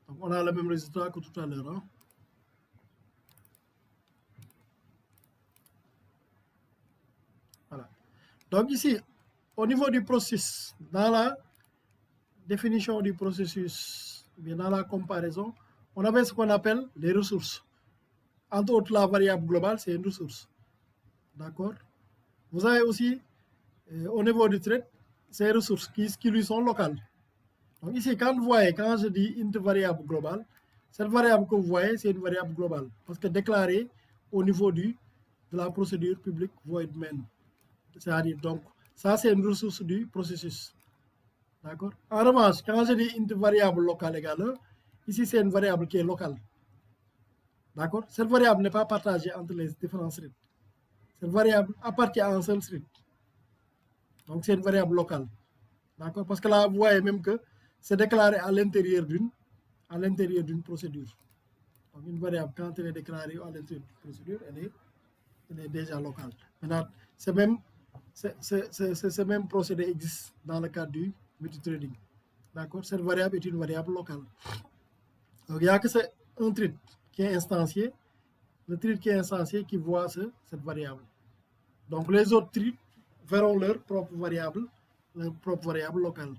donc on a le même résultat que tout à l'heure. Hein. Voilà. Donc ici, au niveau du processus, dans la définition du processus, bien dans la comparaison, on avait ce qu'on appelle les ressources. Entre autres, la variable globale, c'est une ressource. D'accord? Vous avez aussi, au niveau du thread, ces ressources qui lui sont locales. Donc ici, quand vous voyez, quand je dis int variable globale, cette variable que vous voyez, c'est une variable globale. Parce que déclarée au niveau de la procédure publique void main. C'est-à-dire, donc, ça, c'est une ressource du processus. D'accord? En revanche, quand je dis int variable locale égale, ici, c'est une variable qui est locale. D'accord? Cette variable n'est pas partagée entre les différents threads. Cette variable appartient à un seul thread. Donc, c'est une variable locale. D'accord? Parce que là, vous voyez même que c'est déclaré à l'intérieur d'une procédure. Donc, une variable, quand elle est déclarée à l'intérieur d'une procédure, elle est déjà locale. Maintenant, ce même procédé existe dans le cadre du multithreading. D'accord? Cette variable est une variable locale. Donc, il n'y a que un thread qui est instancié, le thread qui est instancié qui voit cette variable. Donc, les autres threads verront leur propre variable locale.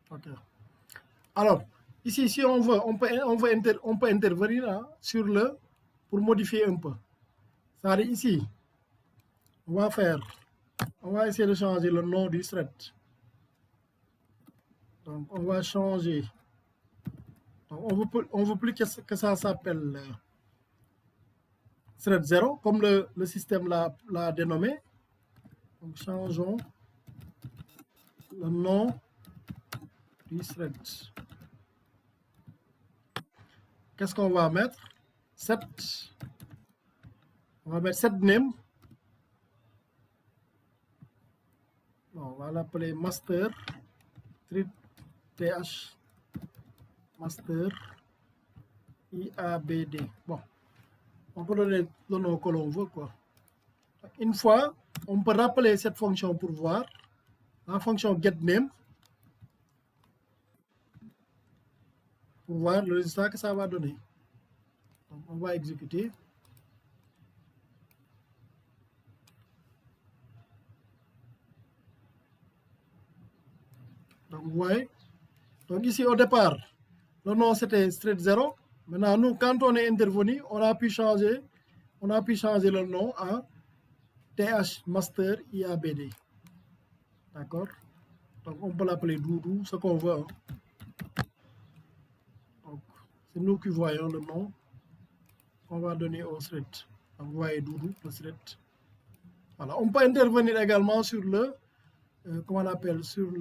Ok. Alors, ici, si on veut, on peut intervenir hein, sur pour modifier un peu. C'est-à-dire ici, on va essayer de changer le nom du thread. Donc, on va changer. Donc, on veut plus que ça s'appelle thread 0, comme le système l'a dénommé. Donc, changeons le nom du thread. Qu'est-ce qu'on va mettre? Set. On va mettre set name. Bon, on va l'appeler master thread th master IABD. Bon, on peut donner le nom que l'on veut, quoi. Une fois, on peut rappeler cette fonction pour voir la fonction getName pour voir le résultat que ça va donner. Donc, on va exécuter. Donc, vous voyez. Donc, ici, au départ, le nom c'était thread 0. Maintenant, nous, quand on est intervenu, on a pu changer le nom à TH Master IABD. D'accord? Donc, on peut l'appeler Doudou, ce qu'on veut. Hein. Donc, c'est nous qui voyons le nom qu'on va donner au thread. Donc, vous voyez Doudou, le thread. Voilà. On peut intervenir également sur comment on appelle, sur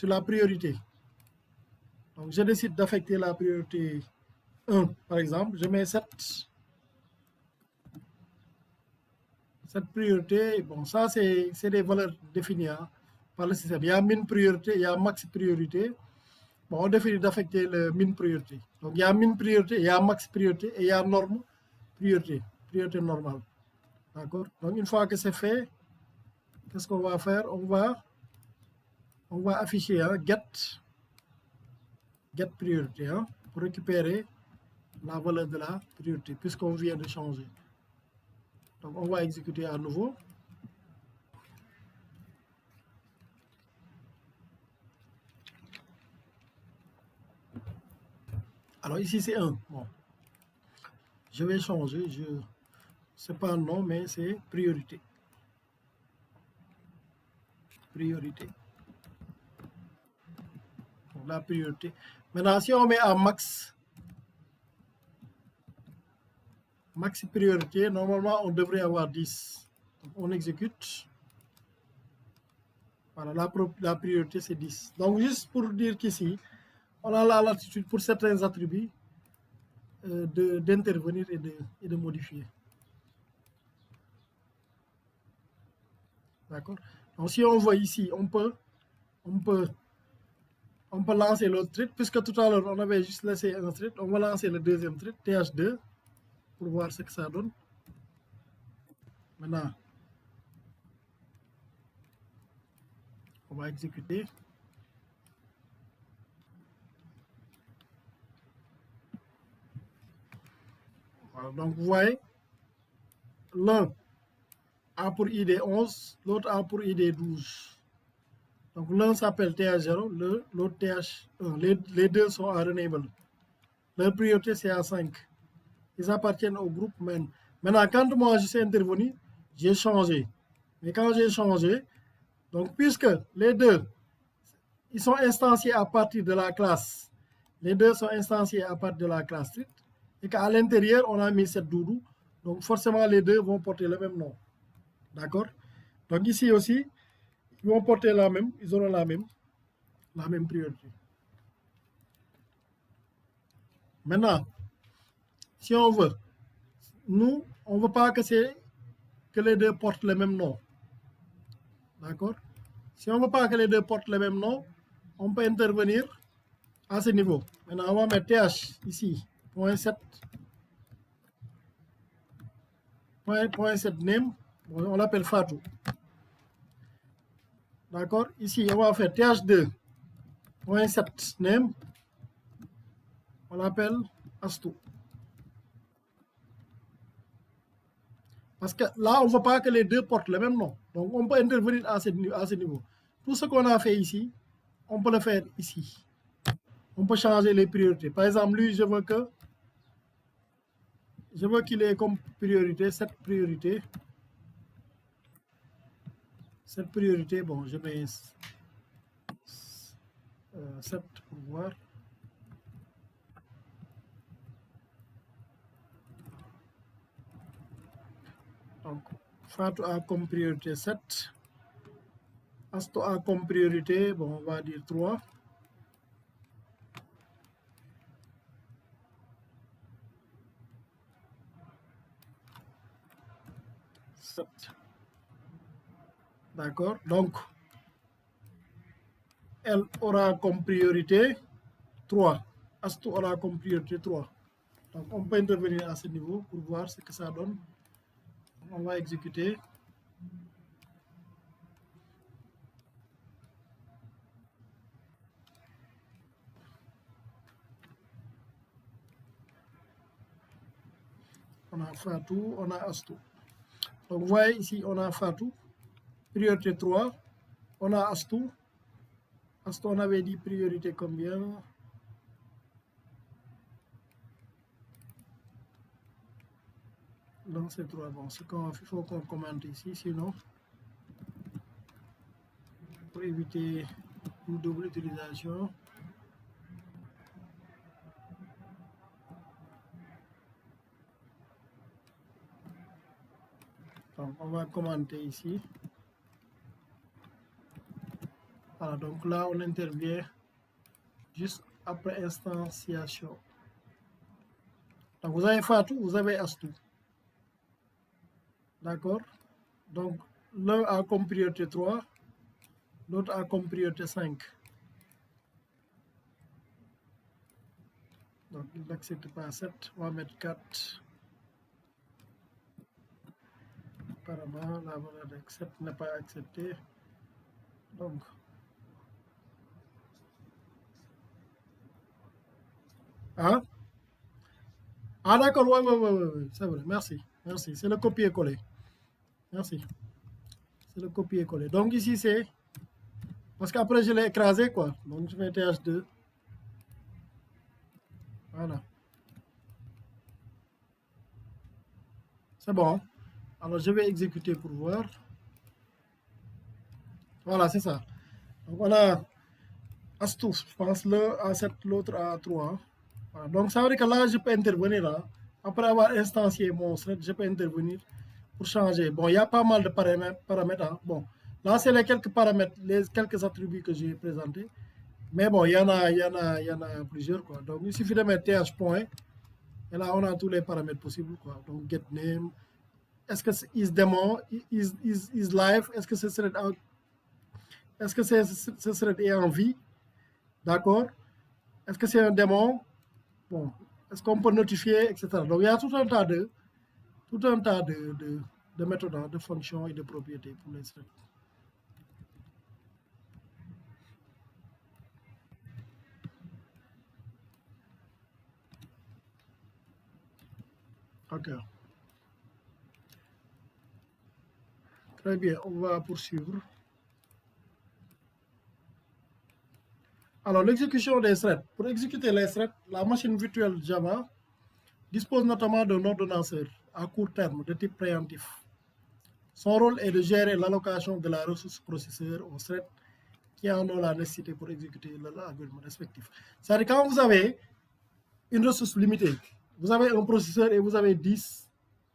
la priorité. Donc, je décide d'affecter la priorité 1, par exemple. Je mets cette priorité. Bon, ça, c'est des valeurs définies hein, par le système. Il y a min priorité, il y a max priorité. Bon, on définit d'affecter le min priorité. Donc, il y a min priorité, il y a max priorité et il y a norme priorité normale. D'accord? Donc, une fois que c'est fait, qu'est-ce qu'on va faire? On va afficher hein, get priorité hein, pour récupérer la valeur de la priorité puisqu'on vient de changer. Donc, on va exécuter à nouveau. Alors, ici, c'est 1. Bon. Je vais changer. Ce n'est pas un nom, mais c'est priorité. Priorité. Donc, la priorité. Maintenant, si on met à max, maxi priorité, normalement, on devrait avoir 10. Donc, on exécute. Voilà, la priorité, c'est 10. Donc, juste pour dire qu'ici, on a la latitude pour certains attributs d'intervenir et de modifier. D'accord? Donc, si on voit ici, on peut lancer l'autre thread, puisque tout à l'heure, on avait juste laissé un thread. On va lancer le deuxième thread, TH2, pour voir ce que ça donne. Maintenant, on va exécuter. Voilà, donc, vous voyez, l'un a pour ID 11, l'autre a pour ID 12. Donc, l'un s'appelle TH0, l'autre TH1. Les deux sont à Renable. Leur priorité, c'est à 5. Ils appartiennent au groupe main. Maintenant, quand moi je suis intervenu, j'ai changé. Mais quand j'ai changé, donc puisque les deux, ils sont instanciés à partir de la classe, les deux sont instanciés à partir de la classe street, et qu'à l'intérieur, on a mis cette doudou, donc forcément les deux vont porter le même nom. D'accord? Donc ici aussi, ils vont porter la même, ils auront la même priorité. Maintenant, si on veut, nous, on ne veut pas que les deux portent le même nom. D'accord? Si on ne veut pas que les deux portent le même nom, on peut intervenir à ce niveau. Maintenant, on va mettre TH ici, point 7 name, on l'appelle Fatou. D'accord? Ici, on va faire TH2, point 7 name, on l'appelle Astou. Parce que là, on ne veut pas que les deux portent le même nom. Donc, on peut intervenir à ce niveau. Tout ce qu'on a fait ici, on peut le faire ici. On peut changer les priorités. Par exemple, lui, je veux qu'il ait comme priorité cette priorité. Cette priorité, bon, je mets 7 pour voir. Donc, Fatou a comme priorité 7. Asto a comme priorité, bon, on va dire 3. D'accord? Donc, elle aura comme priorité 3. Asto aura comme priorité 3. Donc, on peut intervenir à ce niveau pour voir ce que ça donne. On va exécuter. On a Fatou, on a Astou. Donc, vous voyez ici, on a Fatou, priorité 3. On a Astou. Astou, on avait dit priorité combien? Dans ces 3, bon, il faut qu'on commente ici, sinon, pour éviter une double utilisation. Donc, on va commenter ici. Voilà, donc là, on intervient juste après instantiation. Donc, vous avez Fatou, vous avez Astou. D'accord? Donc, l'un a comme priorité 3, l'autre a comme priorité 5. Donc, il n'accepte pas 7, on va mettre 4. Apparemment, la valeur d'accept n'est pas acceptée. Donc, hein? Ah d'accord, ouais, c'est vrai, merci, c'est le copier-coller. Merci, c'est le copier-coller. Donc ici, c'est, parce qu'après, je l'ai écrasé, quoi. Donc, je mets TH2. Voilà. C'est bon. Alors, je vais exécuter pour voir. Voilà, c'est ça. Donc, on a Astou, je pense, l'un à 7, l'autre à 3. Voilà. Donc, ça veut dire que là, je peux intervenir là, après avoir instancié mon thread, je peux intervenir pour changer. Bon, il y a pas mal de paramètres. Hein. Bon, là, c'est les quelques paramètres, les quelques attributs que j'ai présentés. Mais bon, il y en a plusieurs. Quoi. Donc, il suffit de mettre th point. Et là, on a tous les paramètres possibles. Quoi. Donc, get name. Est-ce que c'est is demo, is live? Est-ce que ce thread ce thread est en vie? D'accord? Est-ce que c'est un démon? Bon, est-ce qu'on peut notifier, etc. Donc, il y a tout un tas de méthodes, hein, de fonctions et de propriétés pour les threads. Ok. Très bien, on va poursuivre. Alors, l'exécution des threads. Pour exécuter les threads, la machine virtuelle Java dispose notamment d'un ordonnanceur à court terme de type préemptif. Son rôle est de gérer l'allocation de la ressource processeur aux threads qui en ont la nécessité pour exécuter l'algorithme respectif. C'est-à-dire quand vous avez une ressource limitée, vous avez un processeur et vous avez 10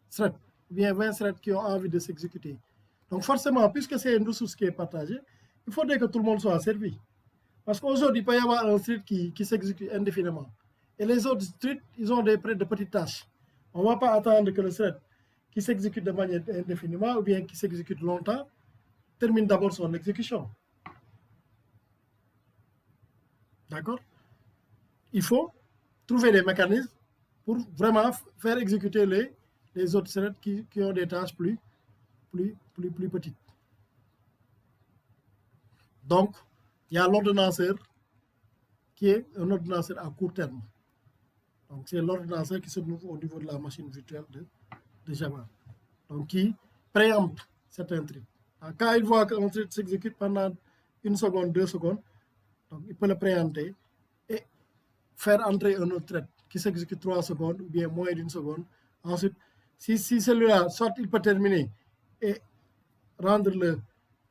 threads, ou bien 20 threads qui ont envie de s'exécuter. Donc forcément, puisque c'est une ressource qui est partagée, il faudrait que tout le monde soit servi. Parce qu'aujourd'hui, il peut y avoir un thread qui s'exécute indéfiniment. Et les autres threads, ils ont de petites tâches. On ne va pas attendre que le thread qui s'exécute de manière indéfiniment ou bien qui s'exécute longtemps termine d'abord son exécution. D'accord? Il faut trouver des mécanismes pour vraiment faire exécuter les autres threads qui ont des tâches plus petites. Donc, il y a l'ordonnanceur qui est un ordonnanceur à court terme. Donc, c'est l'ordonnanceur qui se trouve au niveau de la machine virtuelle de Java. Donc, qui préempte certains threads. Quand il voit qu'un thread s'exécute pendant 1 seconde, 2 secondes, donc il peut le préempter et faire entrer un autre thread qui s'exécute 3 secondes ou bien moins d'1 seconde. Ensuite, si celui-là, soit il peut terminer et rendre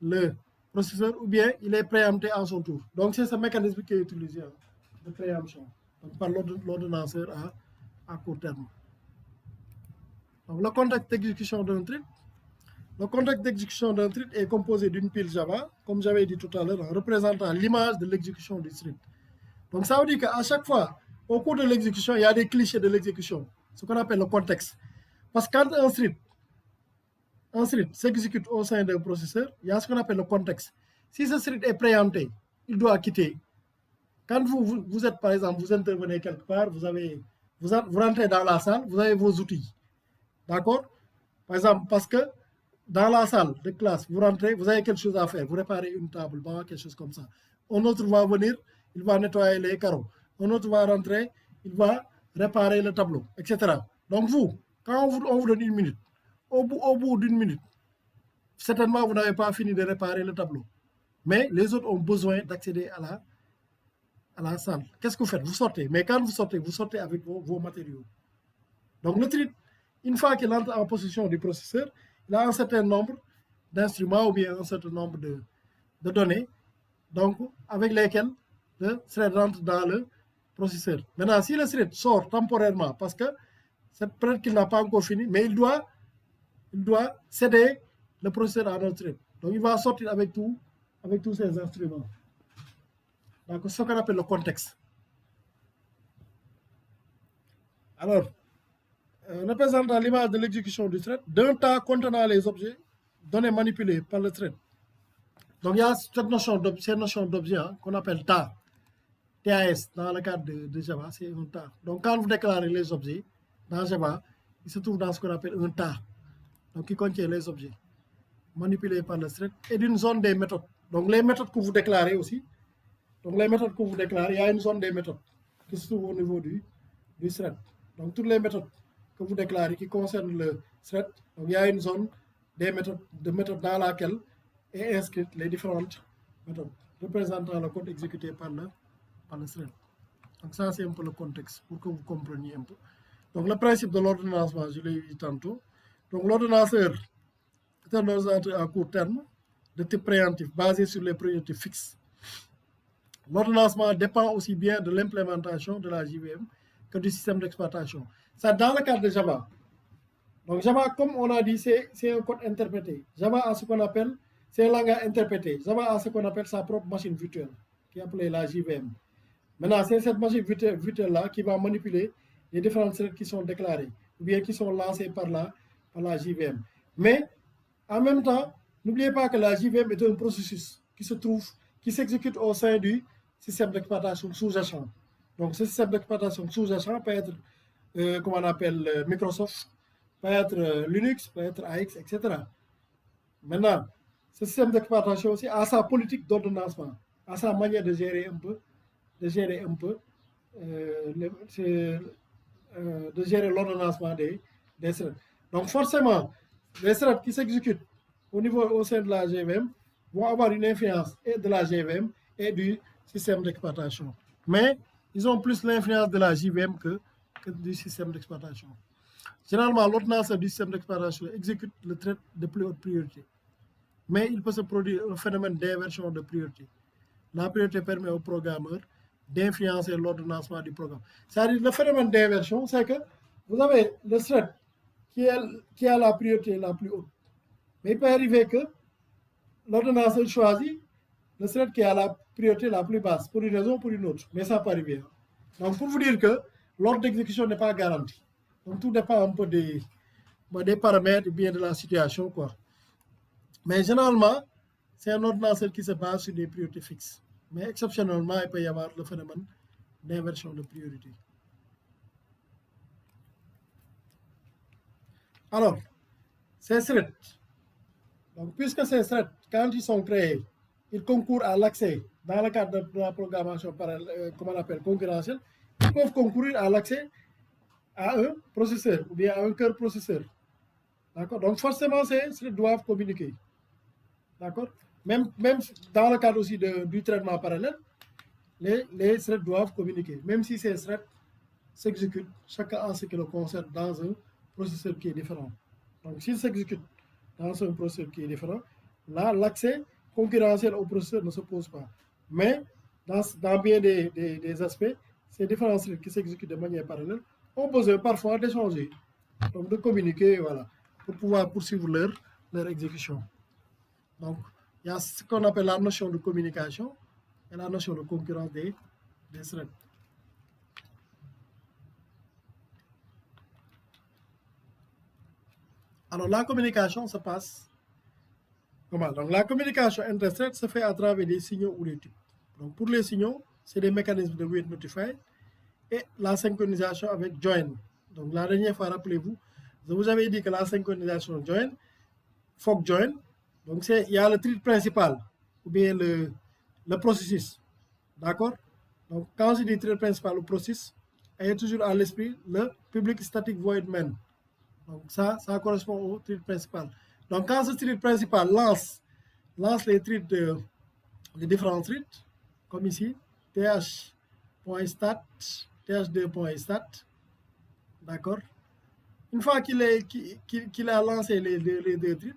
le processeur ou bien il est préempté à son tour. Donc, c'est ce mécanisme qui est utilisé de préemption par l'ordonnanceur à court terme. Donc, le contexte d'exécution d'un thread. Le contexte d'exécution d'un thread est composé d'une pile Java, comme j'avais dit tout à l'heure, représentant l'image de l'exécution du thread. Donc, ça veut dire qu'à chaque fois, au cours de l'exécution, il y a des clichés de l'exécution, ce qu'on appelle le contexte. Parce que quand un thread s'exécute au sein d'un processeur, il y a ce qu'on appelle le contexte. Si ce thread est préempté, il doit quitter. Quand vous êtes, par exemple, vous intervenez quelque part, vous rentrez dans la salle, vous avez vos outils. D'accord? Par exemple, parce que dans la salle de classe, vous rentrez, vous avez quelque chose à faire, vous réparez une table, quelque chose comme ça. Un autre va venir, il va nettoyer les carreaux. Un autre va rentrer, il va réparer le tableau, etc. Donc vous, quand on vous donne 1 minute, au bout d'1 minute, certainement vous n'avez pas fini de réparer le tableau. Mais les autres ont besoin d'accéder à la salle. Qu'est-ce que vous faites? Vous sortez. Mais quand vous sortez avec vos matériaux. Donc le thread, une fois qu'il entre en possession du processeur, il a un certain nombre d'instruments ou bien un certain nombre de données, donc avec lesquelles le thread rentre dans le processeur. Maintenant, si le thread sort temporairement, parce que c'est peut-être qu'il n'a pas encore fini, mais il doit céder le processeur à notre thread. Donc il va sortir avec tous ces instruments. Donc c'est ce qu'on appelle le contexte. Alors, représentant l'image de l'exécution du thread d'un tas contenant les objets données manipulés par le thread. Donc il y a cette notion d'objet qu'on appelle tas. TAS dans le cadre de Java, c'est un tas. Donc quand vous déclarez les objets dans Java, ils se trouvent dans ce qu'on appelle un tas. Donc qui contient les objets manipulés par le thread et d'une zone des méthodes. Donc les méthodes que vous déclarez aussi. Donc les méthodes que vous déclarez, il y a une zone des méthodes qui se trouve au niveau du thread. Donc toutes les méthodes que vous déclarez qui concernent le thread, donc il y a une zone des méthodes dans laquelle est inscrite les différentes méthodes représentant le code exécuté par le thread. Donc ça c'est un peu le contexte pour que vous compreniez un peu. Donc le principe de l'ordonnancement, je l'ai dit tantôt. Donc l'ordonnanceur est un ordonnanceur à court terme de type préemptif basé sur les priorités fixes. L'ordonnancement dépend aussi bien de l'implémentation de la JVM que du système d'exploitation. Ça, dans le cadre de Java. Donc Java, comme on a dit, c'est un code interprété. Java a ce qu'on appelle, c'est un langage interprété. Java a ce qu'on appelle sa propre machine virtuelle, qui est appelée la JVM. Maintenant, c'est cette machine virtuelle-là qui va manipuler les différentes threads qui sont déclarées, ou bien qui sont lancées par la JVM. Mais, en même temps, n'oubliez pas que la JVM est un processus qui s'exécute au sein du système d'exploitation sous-jacent. Donc, ce système d'exploitation sous-jacent peut être, comment on appelle, Microsoft, peut être Linux, peut être AX, etc. Maintenant, ce système d'exploitation aussi a sa politique d'ordonnancement, a sa manière de gérer un peu, de gérer l'ordonnancement des threads. Donc forcément, les threads qui s'exécutent au sein de la GVM vont avoir une influence et de la GVM et du système d'exploitation. Mais ils ont plus l'influence de la JVM que du système d'exploitation. Généralement, l'ordonnanceur du système d'exploitation exécute le thread de plus haute priorité. Mais il peut se produire un phénomène d'inversion de priorité. La priorité permet au programmeur d'influencer l'ordonnancement du programme. C'est-à-dire, le phénomène d'inversion, c'est que vous avez le thread qui a la priorité la plus haute. Mais il peut arriver que l'ordonnanceur choisit le thread qui a la priorité la plus basse, pour une raison ou pour une autre. Mais ça peut arriver. Donc, pour vous dire que l'ordre d'exécution n'est pas garanti. Donc, tout dépend un peu des paramètres ou bien de la situation, quoi. Mais généralement, c'est un ordonnanceur qui se base sur des priorités fixes. Mais exceptionnellement, il peut y avoir le phénomène d'inversion de priorité. Alors, ces threads, donc puisque ces threads, quand ils sont créés, ils concourent à l'accès, dans le cadre de la programmation comment on appelle, concurrentielle, ils peuvent concourir à l'accès à un processeur ou bien à un cœur processeur. D'accord? Donc forcément, ces threads doivent communiquer. D'accord? Même dans le cadre aussi du traitement parallèle, les threads doivent communiquer, même si ces threads s'exécutent chacun en ce qui le concerne dans un processeur qui est différent. Donc s'ils s'exécutent dans un processeur qui est différent, là, l'accès concurrentiel au processeur ne se pose pas. Mais dans bien des aspects, ces différents threads qui s'exécutent de manière parallèle ont besoin parfois d'échanger, donc de communiquer, voilà, pour pouvoir poursuivre leur exécution. Donc, il y a ce qu'on appelle la notion de communication et la notion de concurrence des threads. Alors, la communication se passe comment? Donc, la communication inter-thread se fait à travers des signaux ou des types. Donc, pour les signaux, c'est des mécanismes de wait notify et la synchronisation avec join. Donc, la dernière fois, rappelez-vous, je vous avais dit que la synchronisation join, fork join, donc il y a le thread principal ou bien le processus. D'accord? Donc, quand je dis thread principal ou processus, ayez toujours à l'esprit le public static void main. Donc, ça correspond au thread principal. Donc, quand ce thread principal lance les threads, les différents threads, comme ici, th.stat, th2.stat, d'accord? Une fois qu'il a lancé les deux threads,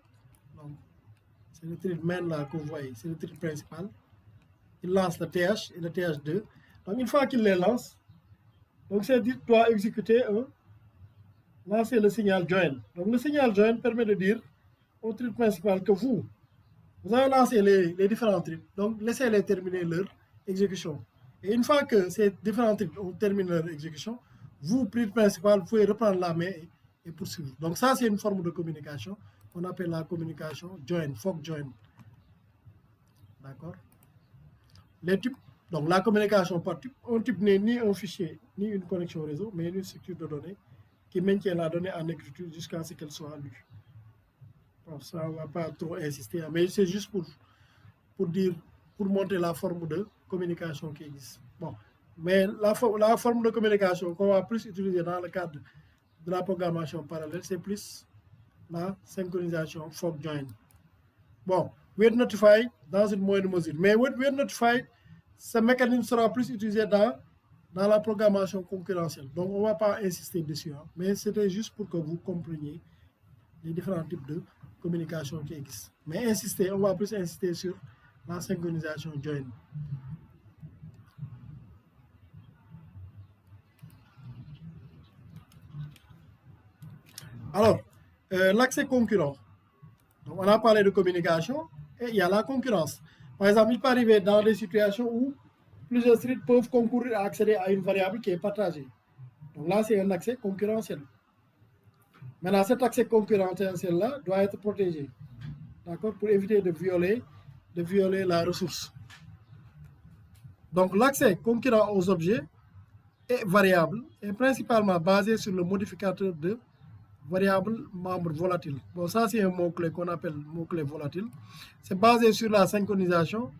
c'est le thread main là que vous voyez, c'est le thread principal. Il lance le TH et le TH2. Donc, une fois qu'il les lance, donc ce thread doit exécuter lancer le signal join. Donc, le signal join permet de dire au thread principal que vous avez lancé les différents threads. Donc, laissez-les terminer leur exécution. Et une fois que ces différents threads ont terminé leur exécution, vous, thread principal, vous pouvez reprendre la main et poursuivre. Donc, ça, c'est une forme de communication qu'on appelle la communication join, fork join. D'accord? Les types, donc la communication par type, un type n'est ni un fichier, ni une connexion réseau, mais une structure de données qui maintient la donnée en écriture jusqu'à ce qu'elle soit lue. Bon, ça, on ne va pas trop insister, mais c'est juste pour montrer la forme de communication qui existe. Bon, mais la forme de communication qu'on va plus utiliser dans le cadre de la programmation parallèle, c'est plus la synchronisation fork join. Bon, wait notify dans une moindre mesure. Mais wait notify, ce mécanisme sera plus utilisé dans la programmation concurrentielle. Donc, on ne va pas insister dessus. Hein, mais c'était juste pour que vous compreniez les différents types de communication qui existent. Mais on va plus insister sur la synchronisation join. Alors, l'accès concurrent. Donc, on a parlé de communication et il y a la concurrence. Par exemple, il peut arriver dans des situations où plusieurs streets peuvent concourir à accéder à une variable qui est partagée. Donc là, c'est un accès concurrentiel. Maintenant, cet accès concurrentiel-là doit être protégé, d'accord, pour éviter de violer la ressource. Donc, l'accès concurrent aux objets est variable et principalement basé sur le modificateur de variable membre volatile. Bon, ça, c'est un mot-clé qu'on appelle mot-clé volatile. C'est basé sur la synchronisation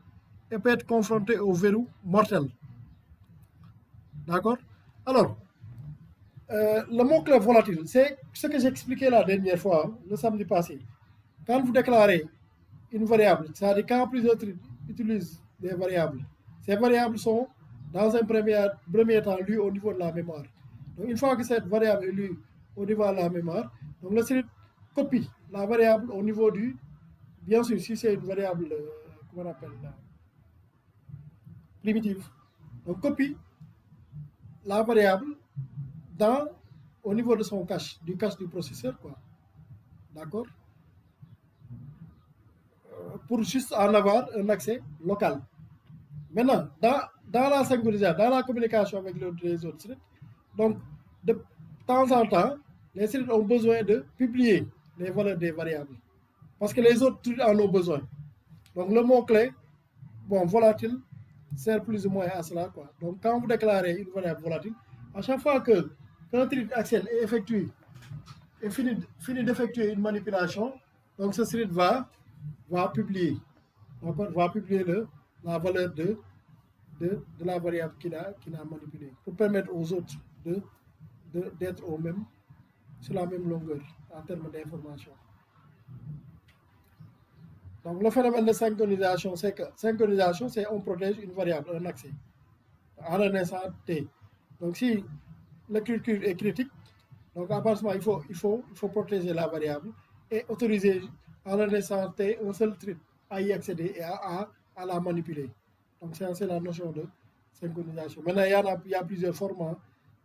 et peut être confronté au verrou mortel. D'accord? Alors, le mot-clé volatile, c'est ce que j'expliquais la dernière fois, le samedi passé. Quand vous déclarez une variable, c'est-à-dire quand plusieurs utilisent des variables, ces variables sont dans un premier temps lues au niveau de la mémoire. Donc une fois que cette variable est lue au niveau de la mémoire, donc le script copie la variable au niveau du, bien sûr, si c'est une variable, comment on appelle, primitive, donc copie la variable au niveau de son cache, du cache du processeur, quoi. D'accord? Pour juste en avoir un accès local. Maintenant, dans la synchronisation, dans la communication avec les autres threads, donc de temps en temps, les threads ont besoin de publier les valeurs des variables. Parce que les autres threads en ont besoin. Donc le mot-clé, bon, volatile, sert plus ou moins à cela, quoi. Donc quand vous déclarez une variable volatile, à chaque fois qu'un thread accède et finit d'effectuer une manipulation, donc ce thread va publier, va publier la valeur de la variable qu'il a manipulée pour permettre aux autres d'être sur la même longueur en termes d'information. Donc le phénomène de synchronisation, c'est on protège une variable, un accès, en un instant T. Donc si l'écriture est critique, donc à partir de moment, il faut protéger la variable et autoriser en un instant T un seul thread à y accéder et à la manipuler. Donc c'est la notion de synchronisation. Maintenant, il y a plusieurs formats.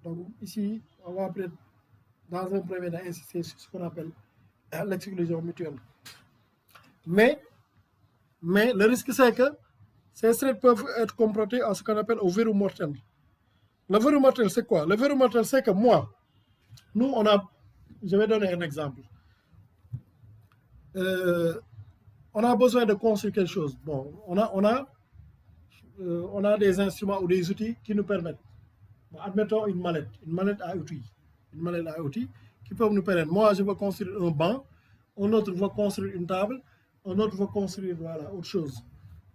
Donc ici, on va peut-être dans un premier temps insister sur ce qu'on appelle l'exclusion mutuelle. Mais le risque, c'est que ces threads peuvent être confrontés à ce qu'on appelle au verrou mortel. Le verrou mortel, c'est quoi? Le verrou mortel, c'est que nous, je vais donner un exemple. On a besoin de construire quelque chose. Bon, on a des instruments ou des outils qui nous permettent. Bon, admettons une mallette à outils. Une mallette à outils qui peuvent nous permettre. Moi, je veux construire un banc, un autre veut construire une table, un autre veut construire autre chose.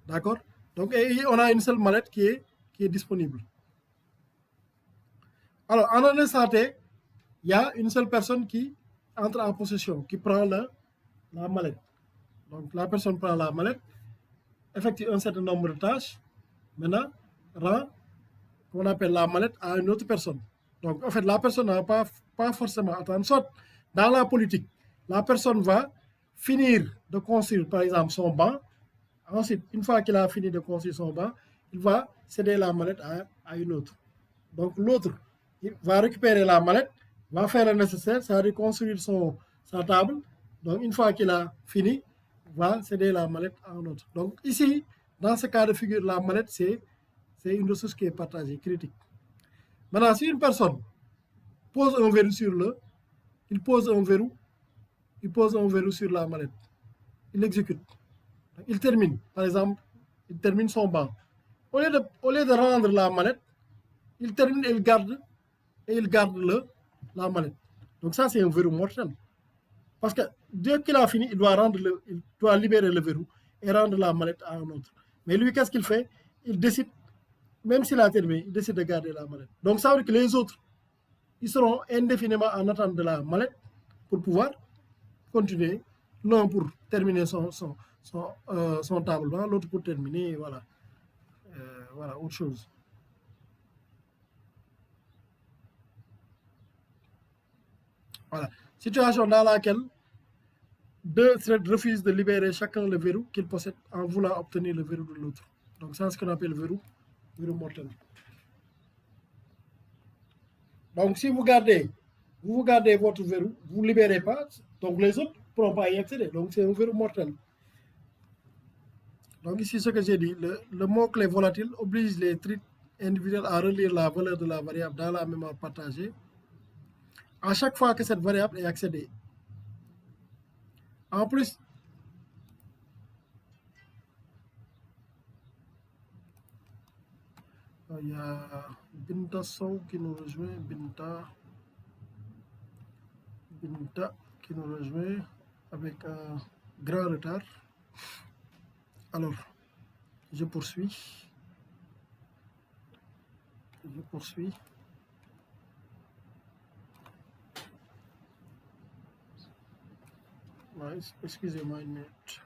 D'accord? Donc, on a une seule mallette qui est disponible. Alors, en un instant T, il y a une seule personne qui entre en possession, qui prend la mallette. Donc, la personne prend la mallette, effectue un certain nombre de tâches, maintenant, rend, qu'on appelle la mallette, à une autre personne. Donc, en fait, la personne n'a pas forcément attendre. Soit, dans la politique, la personne va finir de construire, par exemple, son banc. Ensuite, une fois qu'il a fini de construire son banc, il va céder la mallette à une autre. Donc, l'autre va récupérer la mallette, va faire le nécessaire, ça va construire sa table. Donc, une fois qu'il a fini, va céder la mallette à un autre. Donc, ici, dans ce cas de figure, la mallette, c'est une ressource qui est partagée, critique. Maintenant, si une personne pose un verrou il pose un verrou sur la mallette, il exécute, il termine, par exemple, il termine son banc. Au lieu de rendre la mallette, il termine et il garde la mallette. Donc ça, c'est un verrou mortel. Parce que dès qu'il a fini, il doit libérer le verrou et rendre la mallette à un autre. Mais lui, qu'est-ce qu'il fait? Il décide, même s'il a terminé, il décide de garder la mallette. Donc ça veut dire que les autres, ils seront indéfiniment en attente de la mallette pour pouvoir continuer. L'un pour terminer son table banc, l'autre pour terminer, voilà, autre chose. Voilà. Situation dans laquelle deux threads refusent de libérer chacun le verrou qu'ils possèdent en voulant obtenir le verrou de l'autre. Donc, c'est ce qu'on appelle le verrou mortel. Donc, si vous gardez vous gardez votre verrou, vous ne libérez pas, donc les autres ne pourront pas y accéder. Donc c'est un verrou mortel. Donc ici, ce que j'ai dit, le mot-clé volatile oblige les threads individuels à relire la valeur de la variable dans la mémoire partagée à chaque fois que cette variable est accédée. En plus, il y a Binta Sow qui nous rejoint, Binta qui nous rejoint avec un grand retard. Alors, je poursuis. Ouais, excusez-moi une minute.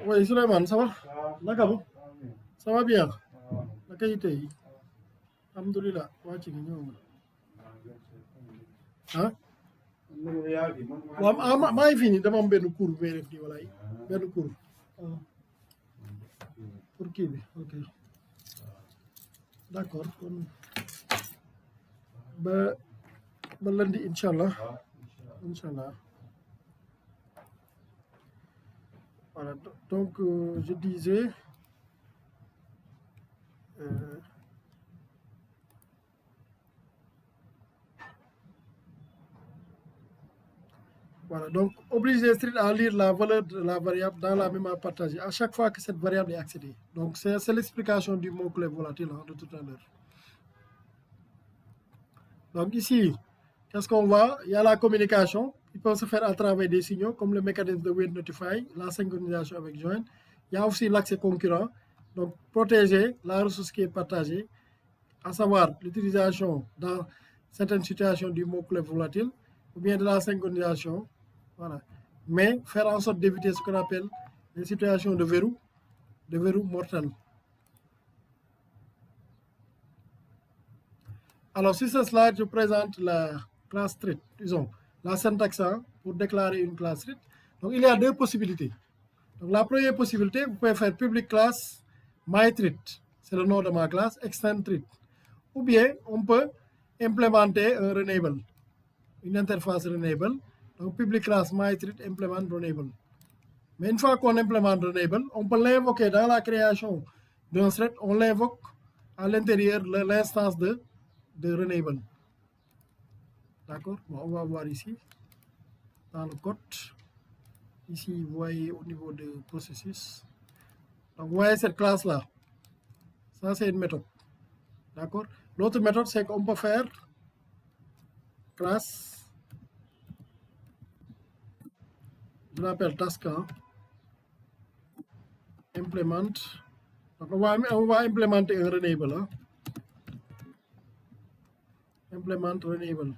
Oui, Souleymane, ça va? Naka bu? Ça va bien? Naka yi tey? Alhamdulillah, waa ci ñëw nga. Ah? waaw maa ngi fii nii dama am benn cours bu may def nii walaay benn cours pour kii bi ok d'accord kon ba lundi incha allah voilà donc je disais voilà, donc oblige les threads à lire la valeur de la variable dans la mémoire partagée à chaque fois que cette variable est accédée. Donc c'est l'explication du mot-clé volatile de tout à l'heure. Donc ici, qu'est-ce qu'on voit? Il y a la communication. Il peut se faire à travers des signaux comme le mécanisme de wait notify, la synchronisation avec join. Il y a aussi l'accès concurrent. Donc protéger la ressource qui est partagée, à savoir l'utilisation dans certaines situations du mot-clé volatile ou bien de la synchronisation. Voilà. Mais faire en sorte d'éviter ce qu'on appelle les situations de verrou mortel. Alors, sur ce slide, je présente la classe thread, disons, la syntaxe pour déclarer une classe thread. Donc, il y a deux possibilités. Donc, la première possibilité, vous pouvez faire public class myThread, c'est le nom de ma classe, extend thread. Ou bien, on peut implémenter un renable, une interface renable. Donc, public class myThread implement renable. Mais une fois qu'on implémente renable, on peut l'invoquer dans la création d'un thread, on l'invoque à l'intérieur de l'instance de renable. D'accord? Bon, on va voir ici, dans le code. Ici, vous voyez au niveau du processus. Donc, vous voyez cette classe-là. Ça, c'est une méthode. D'accord? L'autre méthode, c'est qu'on peut faire classe, je l'appelle task1, implement. Donc, on va implémenter un renable. Hein? Implement renable.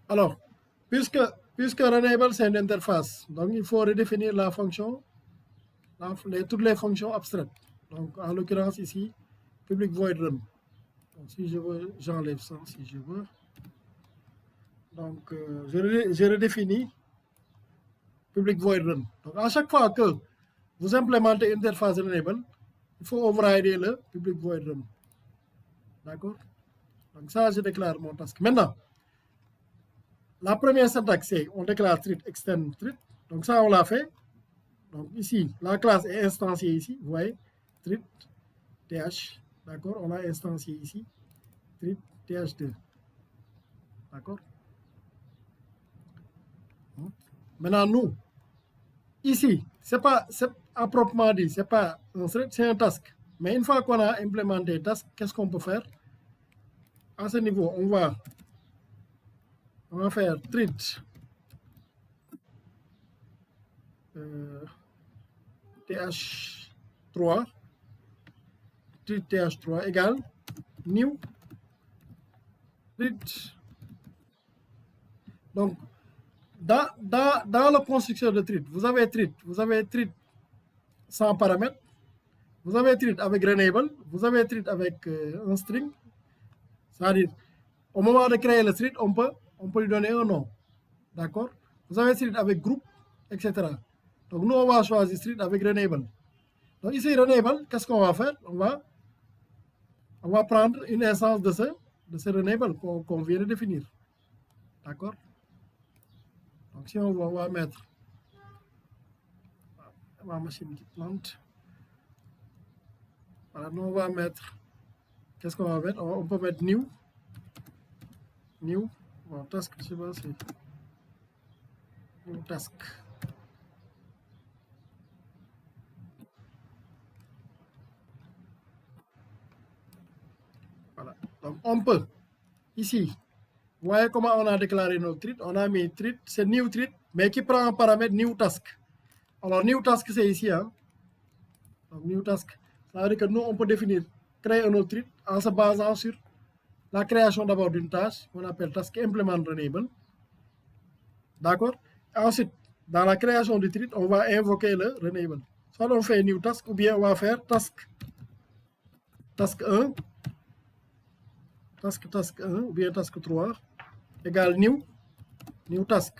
Alors, puisque renable c'est une interface, donc il faut redéfinir la fonction, toutes les fonctions abstraites. Donc, en l'occurrence ici, public void run. Donc, si je veux, j'enlève ça si je veux. Donc, je redéfinis public void run. Donc, à chaque fois que vous implémentez une interface renable, il faut overrider le public void run. D'accord? Donc, ça, je déclare mon task. Maintenant, la première syntaxe, c'est on déclare thread, extend thread. Donc, ça, on l'a fait. Donc, ici, la classe est instanciée ici. Vous voyez, thread, th. D'accord? On a instancié ici, thread, th2. D'accord? Maintenant, nous, ici, c'est à proprement dit, c'est pas un thread, c'est un task. Mais une fois qu'on a implémenté task, qu'est-ce qu'on peut faire? À ce niveau, on va faire thread th3, thread th3 égale new thread. Donc, dans le constructeur de thread, vous avez thread sans paramètres, Vous avez treat avec renable, vous avez treat avec un string. C'est-à-dire, au moment de créer le treat, on peut lui donner un nom. D'accord? Vous avez treat avec groupe, etc. Donc, nous, on va choisir treat avec renable. Donc, ici, renable, qu'est-ce qu'on va faire? On va prendre une instance de ce renable qu'on vient de définir. D'accord? Donc, si on va mettre ma machine qui plante. Voilà, nous, on va mettre. Qu'est-ce qu'on va mettre? On peut mettre new. New. Bon, task, je sais pas, c'est. New task. Voilà. Donc, on peut. Ici, vous voyez comment on a déclaré nos treats? On a mis treat, c'est new treat, mais qui prend un paramètre new task. Alors, new task, c'est ici. Hein? Donc, new task. Ça veut dire que nous, on peut définir, créer un autre treat en se basant sur la création d'abord d'une tâche, qu'on appelle task implement renable. D'accord? Ensuite, dans la création du treat, on va invoquer le renable. Soit on fait new task, ou bien on va faire task 1, task 1, ou bien task 3, égale new task.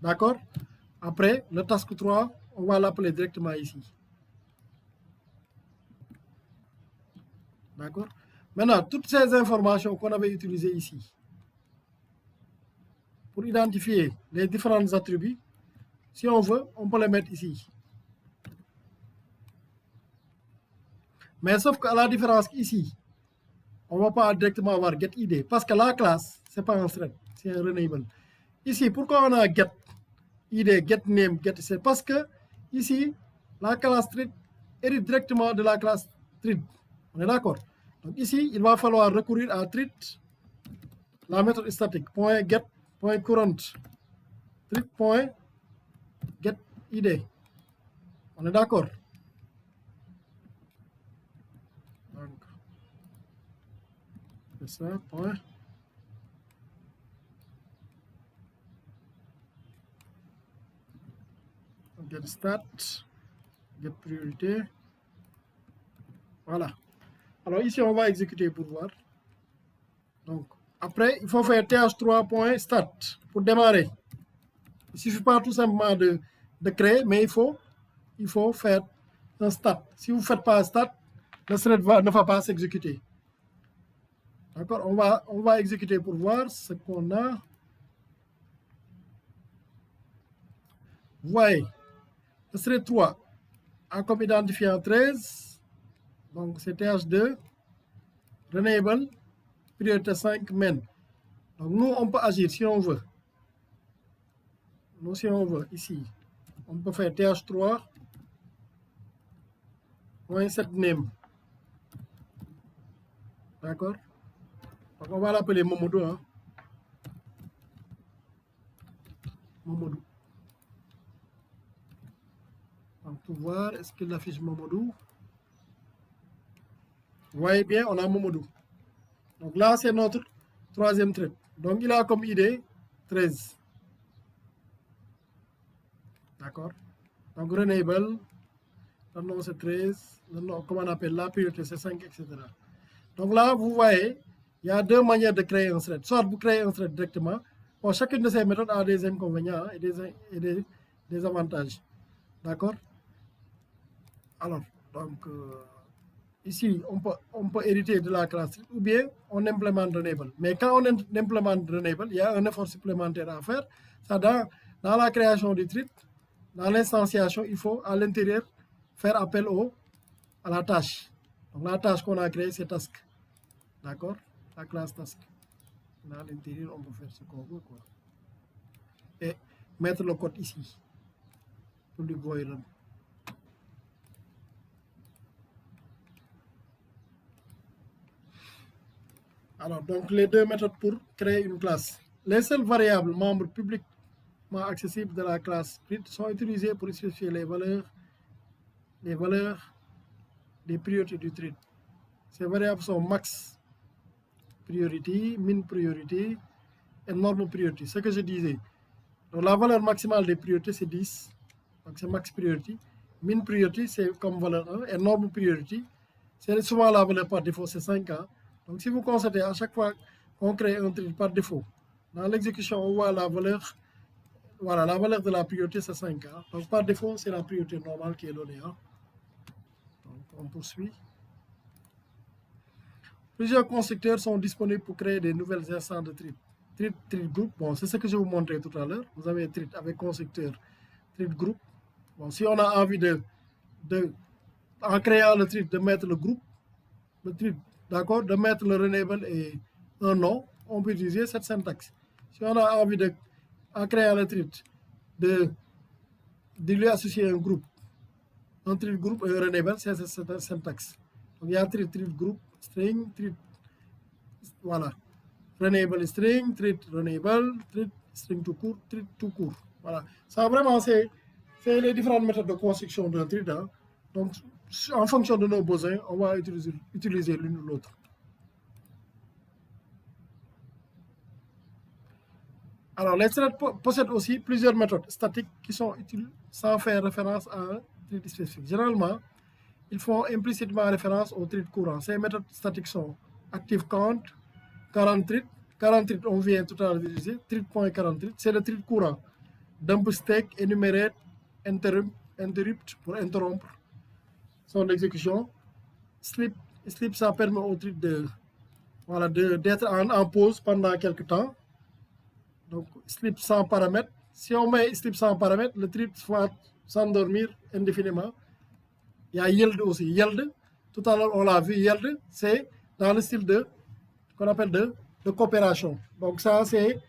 D'accord? Après, le task 3, on va l'appeler directement ici. D'accord? Maintenant, toutes ces informations qu'on avait utilisées ici, pour identifier les différents attributs, si on veut, on peut les mettre ici. Mais sauf qu'à la différence ici, on ne va pas directement avoir getID, parce que la classe, ce n'est pas un thread, c'est un renable. Ici, pourquoi on a getID, getName, get, c'est parce que ici, la classe thread hérite directement de la classe thread. On est d'accord? Donc ici, il va falloir recourir à thread, la méthode statique, .get, .current, thread, .getID. On est d'accord? Donc, c'est ça, point. Get start, get priorité. Voilà. Alors ici, on va exécuter pour voir. Donc, après, il faut faire th3.start pour démarrer. Il ne suffit pas tout simplement de créer, mais il faut faire un start. Si vous ne faites pas un start, le thread ne va pas s'exécuter. D'accord? On va exécuter pour voir ce qu'on a. Vous voyez, le thread 3 a comme identifiant 13. Donc, c'est th2, renable, priorité 5, main. Donc, nous, on peut agir si on veut. Nous, si on veut, ici, on peut faire th3, .set name. D'accord? Donc, on va l'appeler Momodou. Hein? Momodou. Donc, pour voir, est-ce qu'il affiche Momodou? Vous voyez bien, on a Momodou. Donc là, c'est notre troisième thread. Donc, il a comme ID 13. D'accord? Donc, renable, le nom c'est 13, le nom, comment on appelle, la priorité c'est 5, etc. Donc là, vous voyez, il y a deux manières de créer un thread. Soit vous créez un thread directement. Bon, chacune de ces méthodes a des inconvénients et des avantages. D'accord? Alors, donc, ici, on peut hériter de la classe ou bien on implémente renable. Mais quand on implémente renable, il y a un effort supplémentaire à faire. Ça, dans la création du thread, dans l'instanciation, il faut à l'intérieur faire appel à la tâche. Donc la tâche qu'on a créée, c'est task. D'accord? La classe task. Dans l'intérieur, on peut faire ce qu'on veut. Quoi. Et mettre le code ici. Pour le voir. Alors, donc les deux méthodes pour créer une classe. Les seules variables membres publiquement accessibles de la classe grid sont utilisées pour spécifier les valeurs des priorités du thread. Ces variables sont max priority, min priority et norme priority. Ce que je disais. Donc la valeur maximale des priorités, c'est 10. Donc c'est max priority. min priority, c'est comme valeur 1, et norme priority, c'est souvent la valeur par défaut, c'est 5K. Donc, si vous constatez, à chaque fois qu'on crée un thread par défaut, dans l'exécution, on voit la valeur, voilà, la valeur de la priorité, c'est 5K. Donc, par défaut, c'est la priorité normale qui est donnée. Hein. Donc, on poursuit. Plusieurs constructeurs sont disponibles pour créer des nouvelles instances de thread. Thread group, bon, c'est ce que je vous montrais tout à l'heure. Vous avez thread avec constructeur, thread group. Bon, si on a envie en créant le thread, de mettre le groupe, le thread, d'accord, de mettre le renable et un nom, on peut utiliser cette syntaxe. Si on a envie en créant le thread, de lui associer un groupe, un thread group et un renable, c'est cette syntaxe. Donc il y a thread group, string, thread, voilà. Renable string, thread renable, thread string tout court, thread tout court. Voilà. Ça vraiment, c'est les différentes méthodes de construction d'un thread. Hein. Donc, en fonction de nos besoins, on va utiliser l'une ou l'autre. Alors, les threads possèdent aussi plusieurs méthodes statiques qui sont utiles sans faire référence à un thread spécifique. Généralement, ils font implicitement référence au thread courant. Ces méthodes statiques sont ActiveCount, 40 threads. 40 threads, on vient tout à l'heure d'utiliser. Thread.40 threads, c'est le thread courant. Dump stack, enumerate, interrupt pour interrompre son exécution. Sleep, ça permet au thread d'être en pause pendant quelques temps. Donc, sleep sans paramètres. Si on met sleep sans paramètres, le thread va s'endormir indéfiniment. Il y a yield aussi. Yield, tout à l'heure on l'a vu, yield, c'est dans le style qu'on appelle de coopération. Donc ça, c'est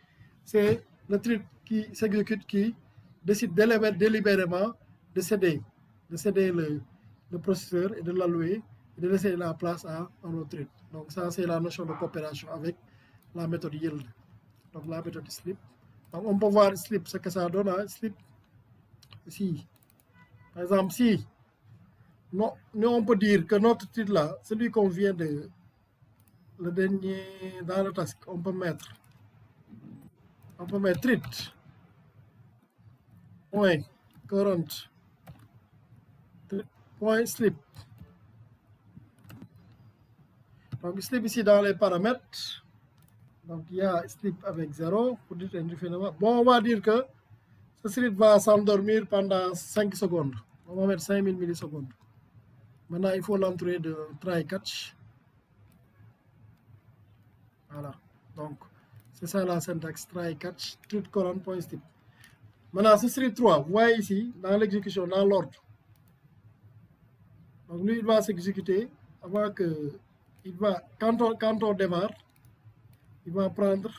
le thread qui s'exécute, qui décide délibérément de céder le processeur et de l'allouer et de laisser la place à un autre thread. Donc ça, c'est la notion de coopération avec la méthode yield. Donc la méthode sleep. Donc on peut voir sleep, ce que ça donne. Hein, sleep, ici. Par exemple, si nous on peut dire que notre thread là, celui qu'on vient de le dernier dans le task, on peut mettre thread point current point sleep. Donc sleep ici dans les paramètres. Donc il y a sleep avec 0 pour dire indéfiniment. Bon, on va dire que ce thread va s'endormir pendant 5 secondes. On va mettre 5000 millisecondes. Maintenant, il faut l'entrer de try catch. Voilà. Donc, c'est ça la syntaxe try catch, thread current.sleep. Maintenant, ce thread 3, vous voyez ici, dans l'exécution, dans l'ordre. Donc, lui, il va s'exécuter avant que. Quand on démarre, il va prendre.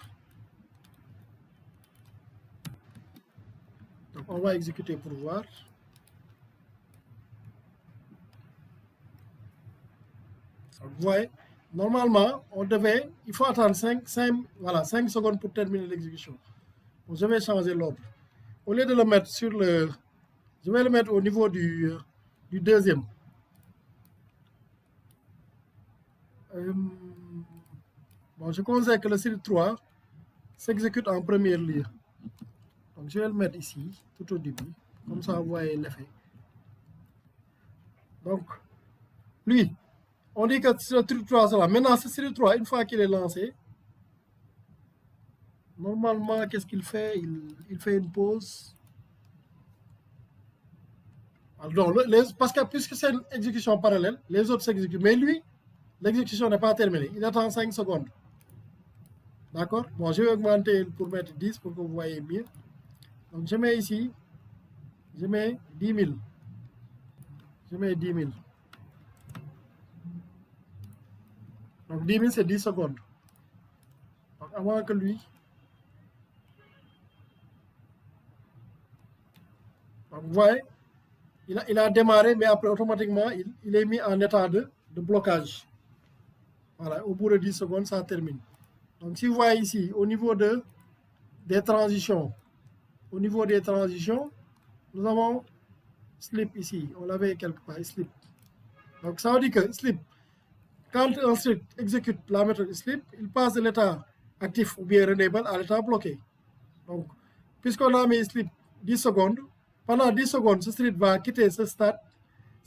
Donc, on va exécuter pour voir. Donc, vous voyez, normalement, il faut attendre 5 secondes pour terminer l'exécution. Donc, je vais changer l'ordre. Au lieu de le mettre je vais le mettre au niveau du deuxième. Bon, je conseille que le thread 3 s'exécute en première lieu. Donc, je vais le mettre ici, tout au début. Comme ça, vous voyez l'effet. Donc, lui, on dit que ce thread 3 là. Maintenant, ce thread 3, une fois qu'il est lancé, normalement, qu'est-ce qu'il fait? Il fait une pause. Alors, parce que puisque c'est une exécution parallèle, les autres s'exécutent. Mais lui, l'exécution n'est pas terminée. Il attend 5 secondes. D'accord? Bon, je vais augmenter pour mettre 10 pour que vous voyez mieux. Donc, je mets ici, je mets 10 000. Je mets 10 000. Donc, 10 000, c'est 10 secondes. Donc, avant que lui. Donc, vous voyez, il a démarré, mais après, automatiquement, il est mis en état de blocage. Voilà, au bout de 10 secondes, ça termine. Donc, si vous voyez ici, au niveau des transitions, nous avons sleep ici. On l'avait quelque part, sleep. Donc, ça veut dire que sleep, quand un thread exécute la méthode sleep, il passe de l'état actif ou bien renable à l'état bloqué. Donc, puisqu'on a mis sleep 10 secondes, pendant 10 secondes, ce thread va quitter ce stade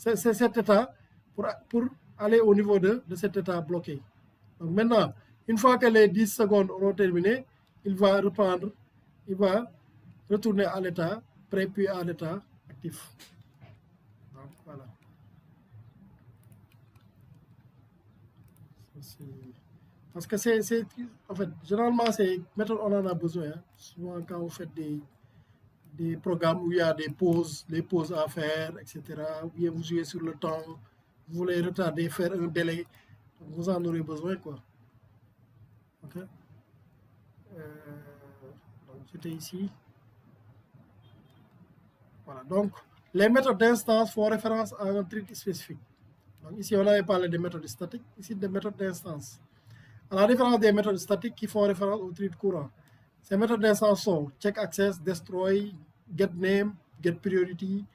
c'est cet état pour aller au niveau de cet état bloqué. Donc maintenant, une fois que les 10 secondes auront terminé, il va reprendre, il va retourner à l'état prêt puis à l'état actif. Donc voilà. Parce que c'est, en fait, généralement, ces méthodes, on en a besoin. Hein. Souvent, quand vous faites des programmes où il y a des pauses à faire, etc., ou bien vous jouez sur le temps, vous voulez retarder, faire un délai, donc vous en aurez besoin, quoi. Ok. Donc, j'étais ici. Voilà. Donc, les méthodes d'instance font référence à un truc spécifique. Donc, ici, on avait parlé des méthodes statiques, ici des méthodes d'instance. À la différence des méthodes statiques qui font référence au thread courant. Ces méthodes d'instance sont check access, destroy, get name, get priority,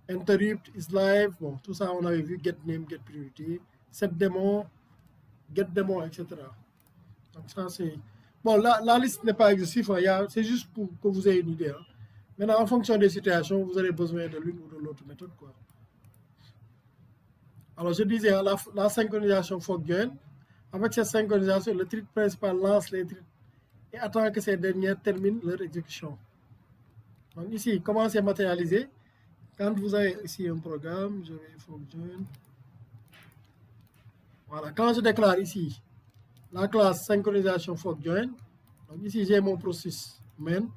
interrupt, is live, bon, tout ça on avait vu, get name, get priority, set démon, get démon, etc. Donc ça c'est... Bon, la liste n'est pas exhaustive, hein, c'est juste pour que vous ayez une idée. Hein. Maintenant, en fonction des situations, vous aurez besoin de l'une ou de l'autre méthode. Quoi. Alors je disais, la synchronisation fork join. Avec cette synchronisation, le thread principal lance les threads et attend que ces dernières terminent leur exécution. Donc ici, comment c'est matérialisé? Quand vous avez ici un programme, je vais fork join. Voilà, quand je déclare ici la classe synchronisation fork join, donc ici j'ai mon processus main.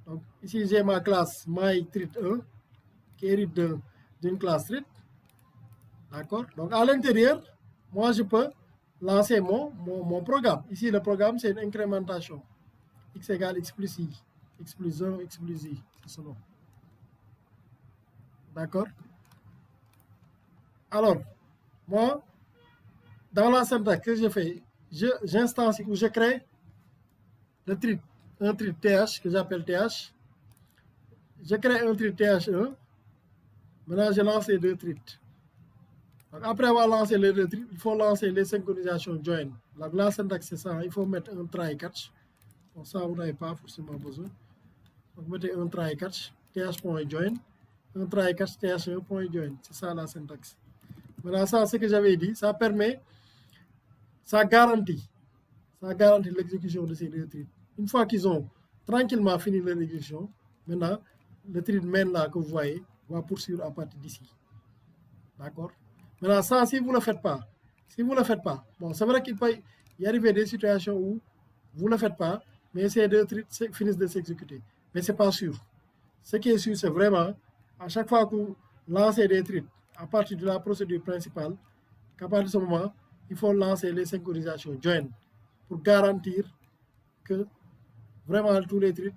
Donc ici j'ai ma classe myThread1 qui hérite d'une classe thread. D'accord? Donc à l'intérieur, moi je peux lancer mon programme. Ici le programme c'est une incrémentation. X égale X plus I, X plus 1, X plus I, c'est ce nom. D'accord? Alors, moi, dans la syntaxe que je fais, j'instancie ou je crée le thread, un thread TH que j'appelle TH. Je crée un thread TH1. Maintenant, je lance les deux threads. Donc, après avoir lancé les deux threads, il faut lancer les synchronisations join. La syntaxe, c'est ça. Il faut mettre un try catch. Bon, ça, vous n'avez pas forcément besoin. Donc, mettez un try catch, th.join. Un try catch, th1.join. C'est ça la syntaxe. Maintenant, ça, ce que j'avais dit, ça permet, ça garantit l'exécution de ces deux threads. Une fois qu'ils ont tranquillement fini leur exécution, maintenant, le thread main là que vous voyez va poursuivre à partir d'ici. D'accord? Maintenant, ça, si vous ne le faites pas, bon, c'est vrai qu'il peut y arriver des situations où vous ne le faites pas, mais ces deux threads finissent de s'exécuter. Mais ce n'est pas sûr. Ce qui est sûr, c'est vraiment, à chaque fois que vous lancez des threads à partir de la procédure principale, qu'à partir de ce moment, il faut lancer les synchronisations join pour garantir que vraiment tous les threads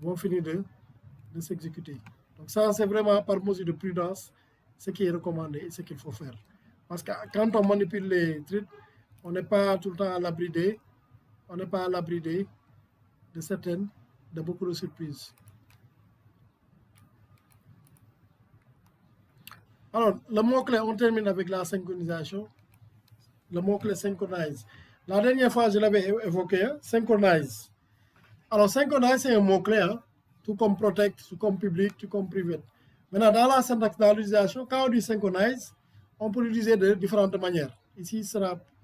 vont finir de s'exécuter. Donc ça, c'est vraiment par mesure de prudence ce qui est recommandé et ce qu'il faut faire. Parce que quand on manipule les threads, on n'est pas tout le temps à l'abri de beaucoup de surprises. Alors, le mot-clé, on termine avec la synchronisation. Le mot-clé synchronize. La dernière fois, je l'avais évoqué, hein, synchronize. Alors, synchronize, c'est un mot-clé, hein, tout comme protect, tout comme public, tout comme private. Maintenant, dans la syntaxe, dans l'utilisation, quand on dit synchronize, on peut l'utiliser de différentes manières. Ici,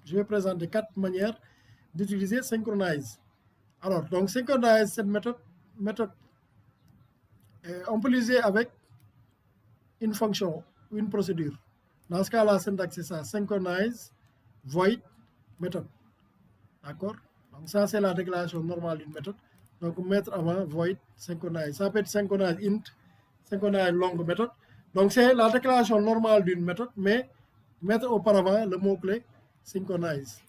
je vais présenter 4 manières d'utiliser synchronize. Alors, donc, synchronize, cette méthode on peut l'utiliser avec une fonction ou une procédure. Dans ce cas, la syntaxe, c'est ça, synchronize, void, méthode. D'accord? Donc, ça, c'est la déclaration normale d'une méthode. Donc, mettre avant void, synchronize. Ça peut être synchronize int, synchronize long méthode. Donc, c'est la déclaration normale d'une méthode, mais mettre auparavant le mot-clé synchronize.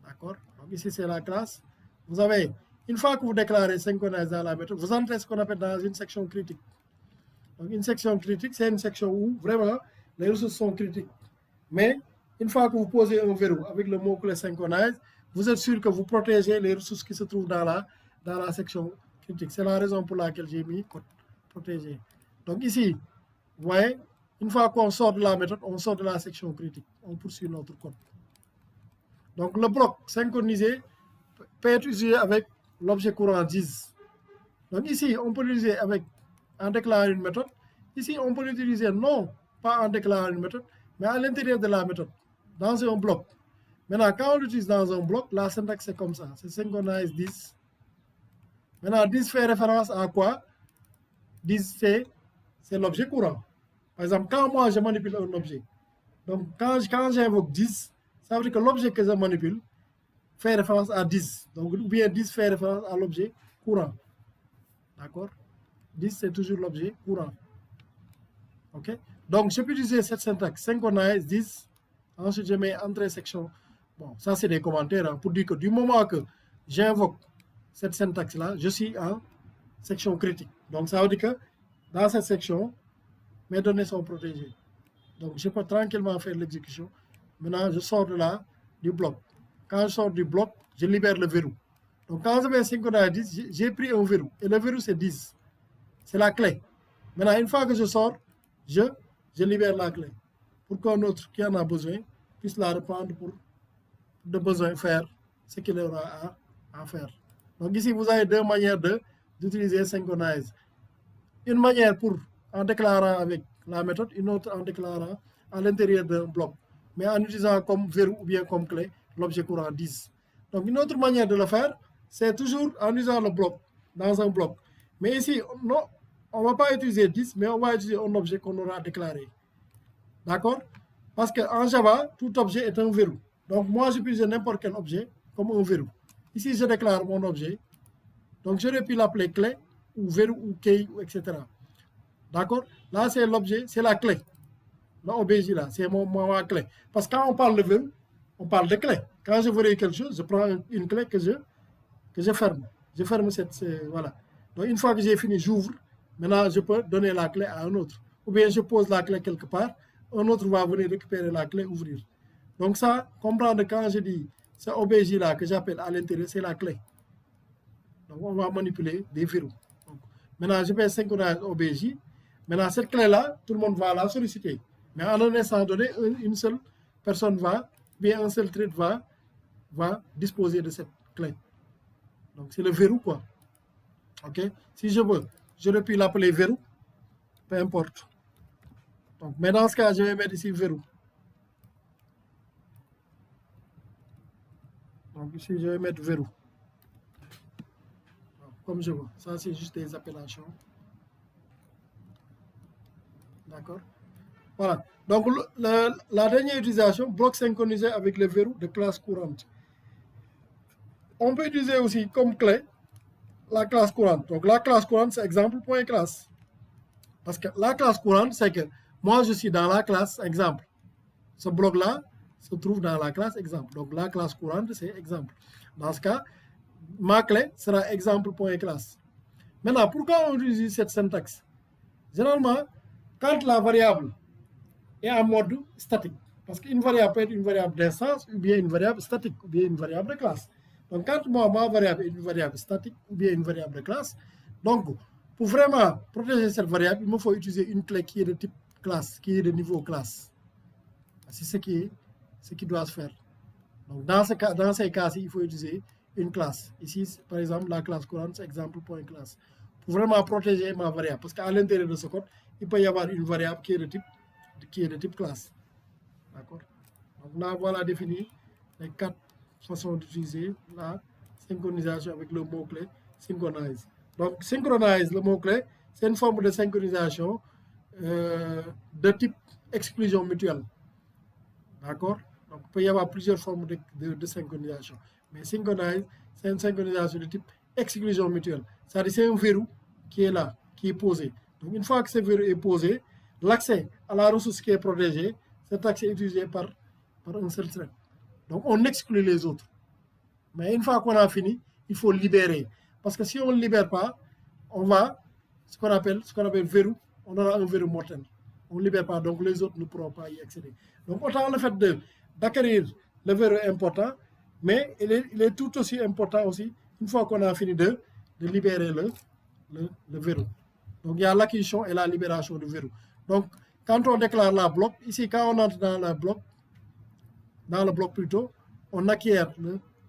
D'accord? Donc, ici, c'est la classe. Vous avez, une fois que vous déclarez synchronize dans la méthode, vous entrez ce qu'on appelle dans une section critique. Donc, une section critique, c'est une section où vraiment les ressources sont critiques. Mais une fois que vous posez un verrou avec le mot-clé synchronize, vous êtes sûr que vous protégez les ressources qui se trouvent dans la section critique. C'est la raison pour laquelle j'ai mis code protégé. Donc ici, vous voyez, une fois qu'on sort de la méthode, on sort de la section critique. On poursuit notre code. Donc le bloc synchronisé peut être utilisé avec l'objet courant diz. Donc ici, on peut l'utiliser en déclarant une méthode. Ici, on peut l'utiliser non pas en déclarant une méthode, mais à l'intérieur de la méthode, dans un bloc. Maintenant, quand on l'utilise dans un bloc, la syntaxe c'est comme ça, c'est synchronize this. Maintenant, this fait référence à quoi? This c'est l'objet courant. Par exemple, quand moi je manipule un objet, donc quand j'invoque this, ça veut dire que l'objet que je manipule fait référence à this. Donc, ou bien this fait référence à l'objet courant. D'accord? This c'est toujours l'objet courant. Ok? Donc, je peux utiliser cette syntaxe, synchronize this. Ensuite, je mets entrée section. Bon, ça c'est des commentaires hein, pour dire que du moment que j'invoque cette syntaxe-là, je suis en section critique. Donc, ça veut dire que dans cette section, mes données sont protégées. Donc, je peux tranquillement faire l'exécution. Maintenant, je sors de là, du bloc. Quand je sors du bloc, je libère le verrou. Donc, quand je vais synchroniser 10, j'ai pris un verrou. Et le verrou, c'est 10. C'est la clé. Maintenant, une fois que je sors, je libère la clé. Pour qu'un autre qui en a besoin puisse la reprendre pour de besoin faire ce qu'il aura à faire. Donc, ici, vous avez deux manières d'utiliser synchronize. Une manière pour en déclarant avec la méthode, une autre en déclarant à l'intérieur d'un bloc, mais en utilisant comme verrou ou bien comme clé l'objet courant 10. Donc une autre manière de le faire, c'est toujours en utilisant le bloc, dans un bloc. Mais ici, non, on ne va pas utiliser 10, mais on va utiliser un objet qu'on aura déclaré. D'accord? Parce qu'en Java, tout objet est un verrou. Donc moi, je peux utiliser n'importe quel objet comme un verrou. Ici, je déclare mon objet. Donc j'aurais pu l'appeler clé, ou verrou, ou key, etc. D'accord? Là, c'est l'objet, c'est la clé. L'objet là, c'est ma clé. Parce que quand on parle de verrou, on parle de clé. Quand je verrai quelque chose, je prends une clé que je ferme. Je ferme cette... Voilà. Donc une fois que j'ai fini, j'ouvre. Maintenant, je peux donner la clé à un autre. Ou bien je pose la clé quelque part, un autre va venir récupérer la clé, ouvrir. Donc ça, comprendre quand je dis ce objet là que j'appelle à l'intérieur, c'est la clé. Donc on va manipuler des verrous. Donc, maintenant, je vais synchroniser OBJ. Maintenant, cette clé-là, tout le monde va la solliciter. Mais à un instant donné, une seule personne bien un seul thread va disposer de cette clé. Donc, c'est le verrou, quoi. OK? Si je veux, j'aurais pu l'appeler verrou, peu importe. Donc, mais dans ce cas, je vais mettre ici verrou. Donc, ici, je vais mettre verrou. Comme je veux. Ça, c'est juste des appellations. D'accord? Voilà. Donc, la dernière utilisation, bloc synchronisé avec le verrou de classe courante. On peut utiliser aussi comme clé la classe courante. Donc, la classe courante, c'est exemple.classe. Parce que la classe courante, c'est que moi, je suis dans la classe exemple. Ce bloc-là se trouve dans la classe exemple. Donc, la classe courante, c'est exemple. Dans ce cas, ma clé sera exemple.classe. Maintenant, pourquoi on utilise cette syntaxe? Généralement, quand la variable est en mode statique, parce qu'une variable peut être une variable d'instance, ou bien une variable statique, ou bien une variable de classe. Donc, quand moi, ma variable est une variable statique, ou bien une variable de classe, donc, pour vraiment protéger cette variable, il me faut utiliser une clé qui est de type classe, qui est de niveau classe. C'est ce qui doit se faire. Donc, dans ces cas-ci, il faut utiliser une classe. Ici, par exemple, la classe courante, c'est exemple.classe. Pour vraiment protéger ma variable. Parce qu'à l'intérieur de ce code, il peut y avoir une variable qui est de type classe. D'accord? Donc là, voilà défini les 4 façons d'utiliser la synchronisation avec le mot-clé synchronize. Donc, synchronize, le mot-clé, c'est une forme de synchronisation de type exclusion mutuelle. D'accord? Donc, il peut y avoir plusieurs formes de synchronisation. Mais synchronize, c'est une synchronisation de type exclusion mutuelle. C'est-à-dire c'est un verrou qui est là, qui est posé. Donc, une fois que ce verrou est posé, l'accès à la ressource qui est protégée, cet accès est utilisé par un seul thread. Donc, on exclut les autres. Mais une fois qu'on a fini, il faut libérer. Parce que si on ne libère pas, on va, ce qu'on appelle verrou, on aura un verrou mortel. On ne libère pas, donc les autres ne pourront pas y accéder. Donc, autant le fait d'acquérir le verrou est important, mais il est tout aussi important aussi, une fois qu'on a fini de libérer le verrou. Donc, il y a l'acquisition et la libération du verrou. Donc, quand on déclare la bloc, ici, quand on entre dans le bloc plutôt, on acquiert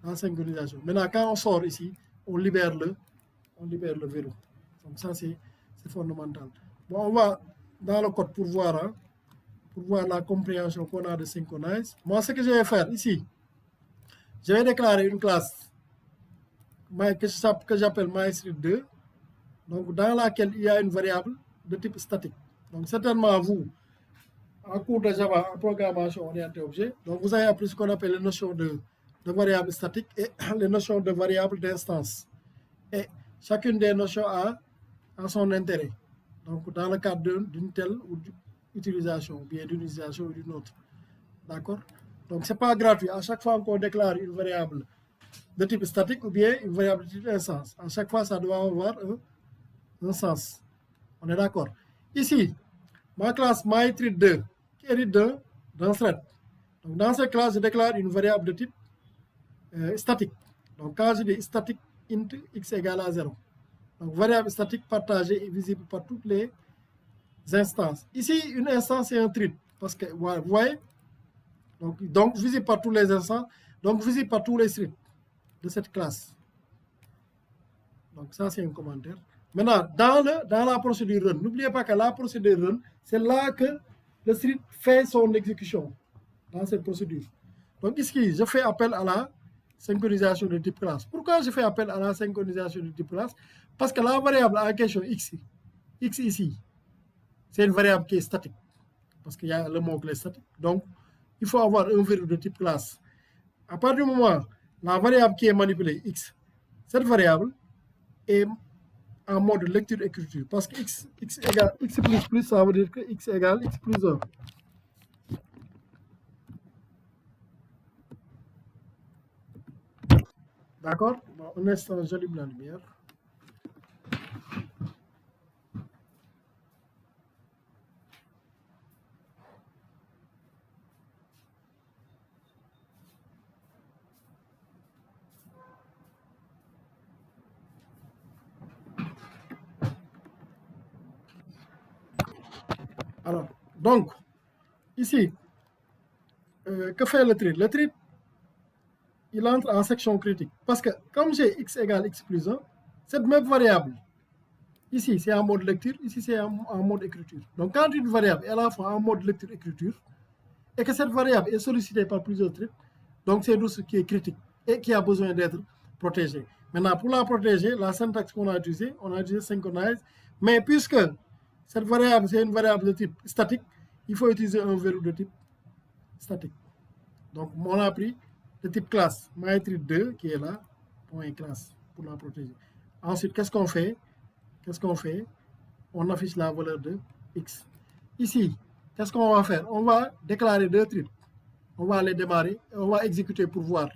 la synchronisation. Maintenant, quand on sort ici, on libère le verrou. Donc, ça, c'est fondamental. Bon, on va dans le code pour voir. Hein. pour voir la compréhension qu'on a de synchronize. Moi, ce que je vais faire ici, je vais déclarer une classe que j'appelle MyStreet2, donc dans laquelle il y a une variable de type statique. Donc certainement vous, en cours de Java, en programmation orientée objet, donc vous avez appris ce qu'on appelle les notions de variables statiques et les notions de variables d'instance. Et chacune des notions a son intérêt. Donc dans le cadre d'une telle utilisation, ou bien d'une utilisation ou d'une autre. D'accord? Donc c'est pas gratuit. À chaque fois qu'on déclare une variable de type statique ou bien une variable de type instance, à chaque fois ça doit avoir un sens. On est d'accord? Ici, ma classe myThread2 qui hérite d'un thread. Donc dans cette classe, je déclare une variable de type statique. Donc quand je dis statique int x égale à 0. Donc variable statique partagée et visible par toutes les instances. Ici, une instance c'est un thread. Parce que, vous voyez, donc visible par tous les instances, donc visible par tous les threads de cette classe. Donc ça, c'est un commentaire. Maintenant, dans la procédure run, n'oubliez pas que la procédure run, c'est là que le thread fait son exécution, dans cette procédure. Donc ici, je fais appel à la synchronisation de type classe. Pourquoi je fais appel à la synchronisation de type classe? Parce que la variable en question x ici, c'est une variable qui est statique. Parce qu'il y a le mot-clé statique. Donc, il faut avoir un verrou de type classe. À partir du moment, la variable qui est manipulée, x, cette variable est en mode lecture-écriture. Parce que x égale x plus, ça veut dire que x égale x plus 1. D'accord? Bon, un instant, j'allume la lumière. Alors, donc, ici, que fait le thread? Le thread, il entre en section critique. Parce que comme j'ai x égale x plus 1, cette même variable, ici c'est en mode lecture, ici c'est en mode écriture. Donc quand une variable est à la fois en mode lecture-écriture, et que cette variable est sollicitée par plusieurs threads, donc c'est ce qui est critique et qui a besoin d'être protégé. Maintenant, pour la protéger, la syntaxe qu'on a utilisée, on a utilisé synchronize, mais puisque cette variable, c'est une variable de type statique, il faut utiliser un verrou de type statique. Donc, on a pris le type classe, myThread2, qui est là, point classe, pour la protéger. Ensuite, qu'est-ce qu'on fait? On affiche la valeur de x. Ici, qu'est-ce qu'on va faire? On va déclarer deux threads. On va les démarrer et on va exécuter pour voir.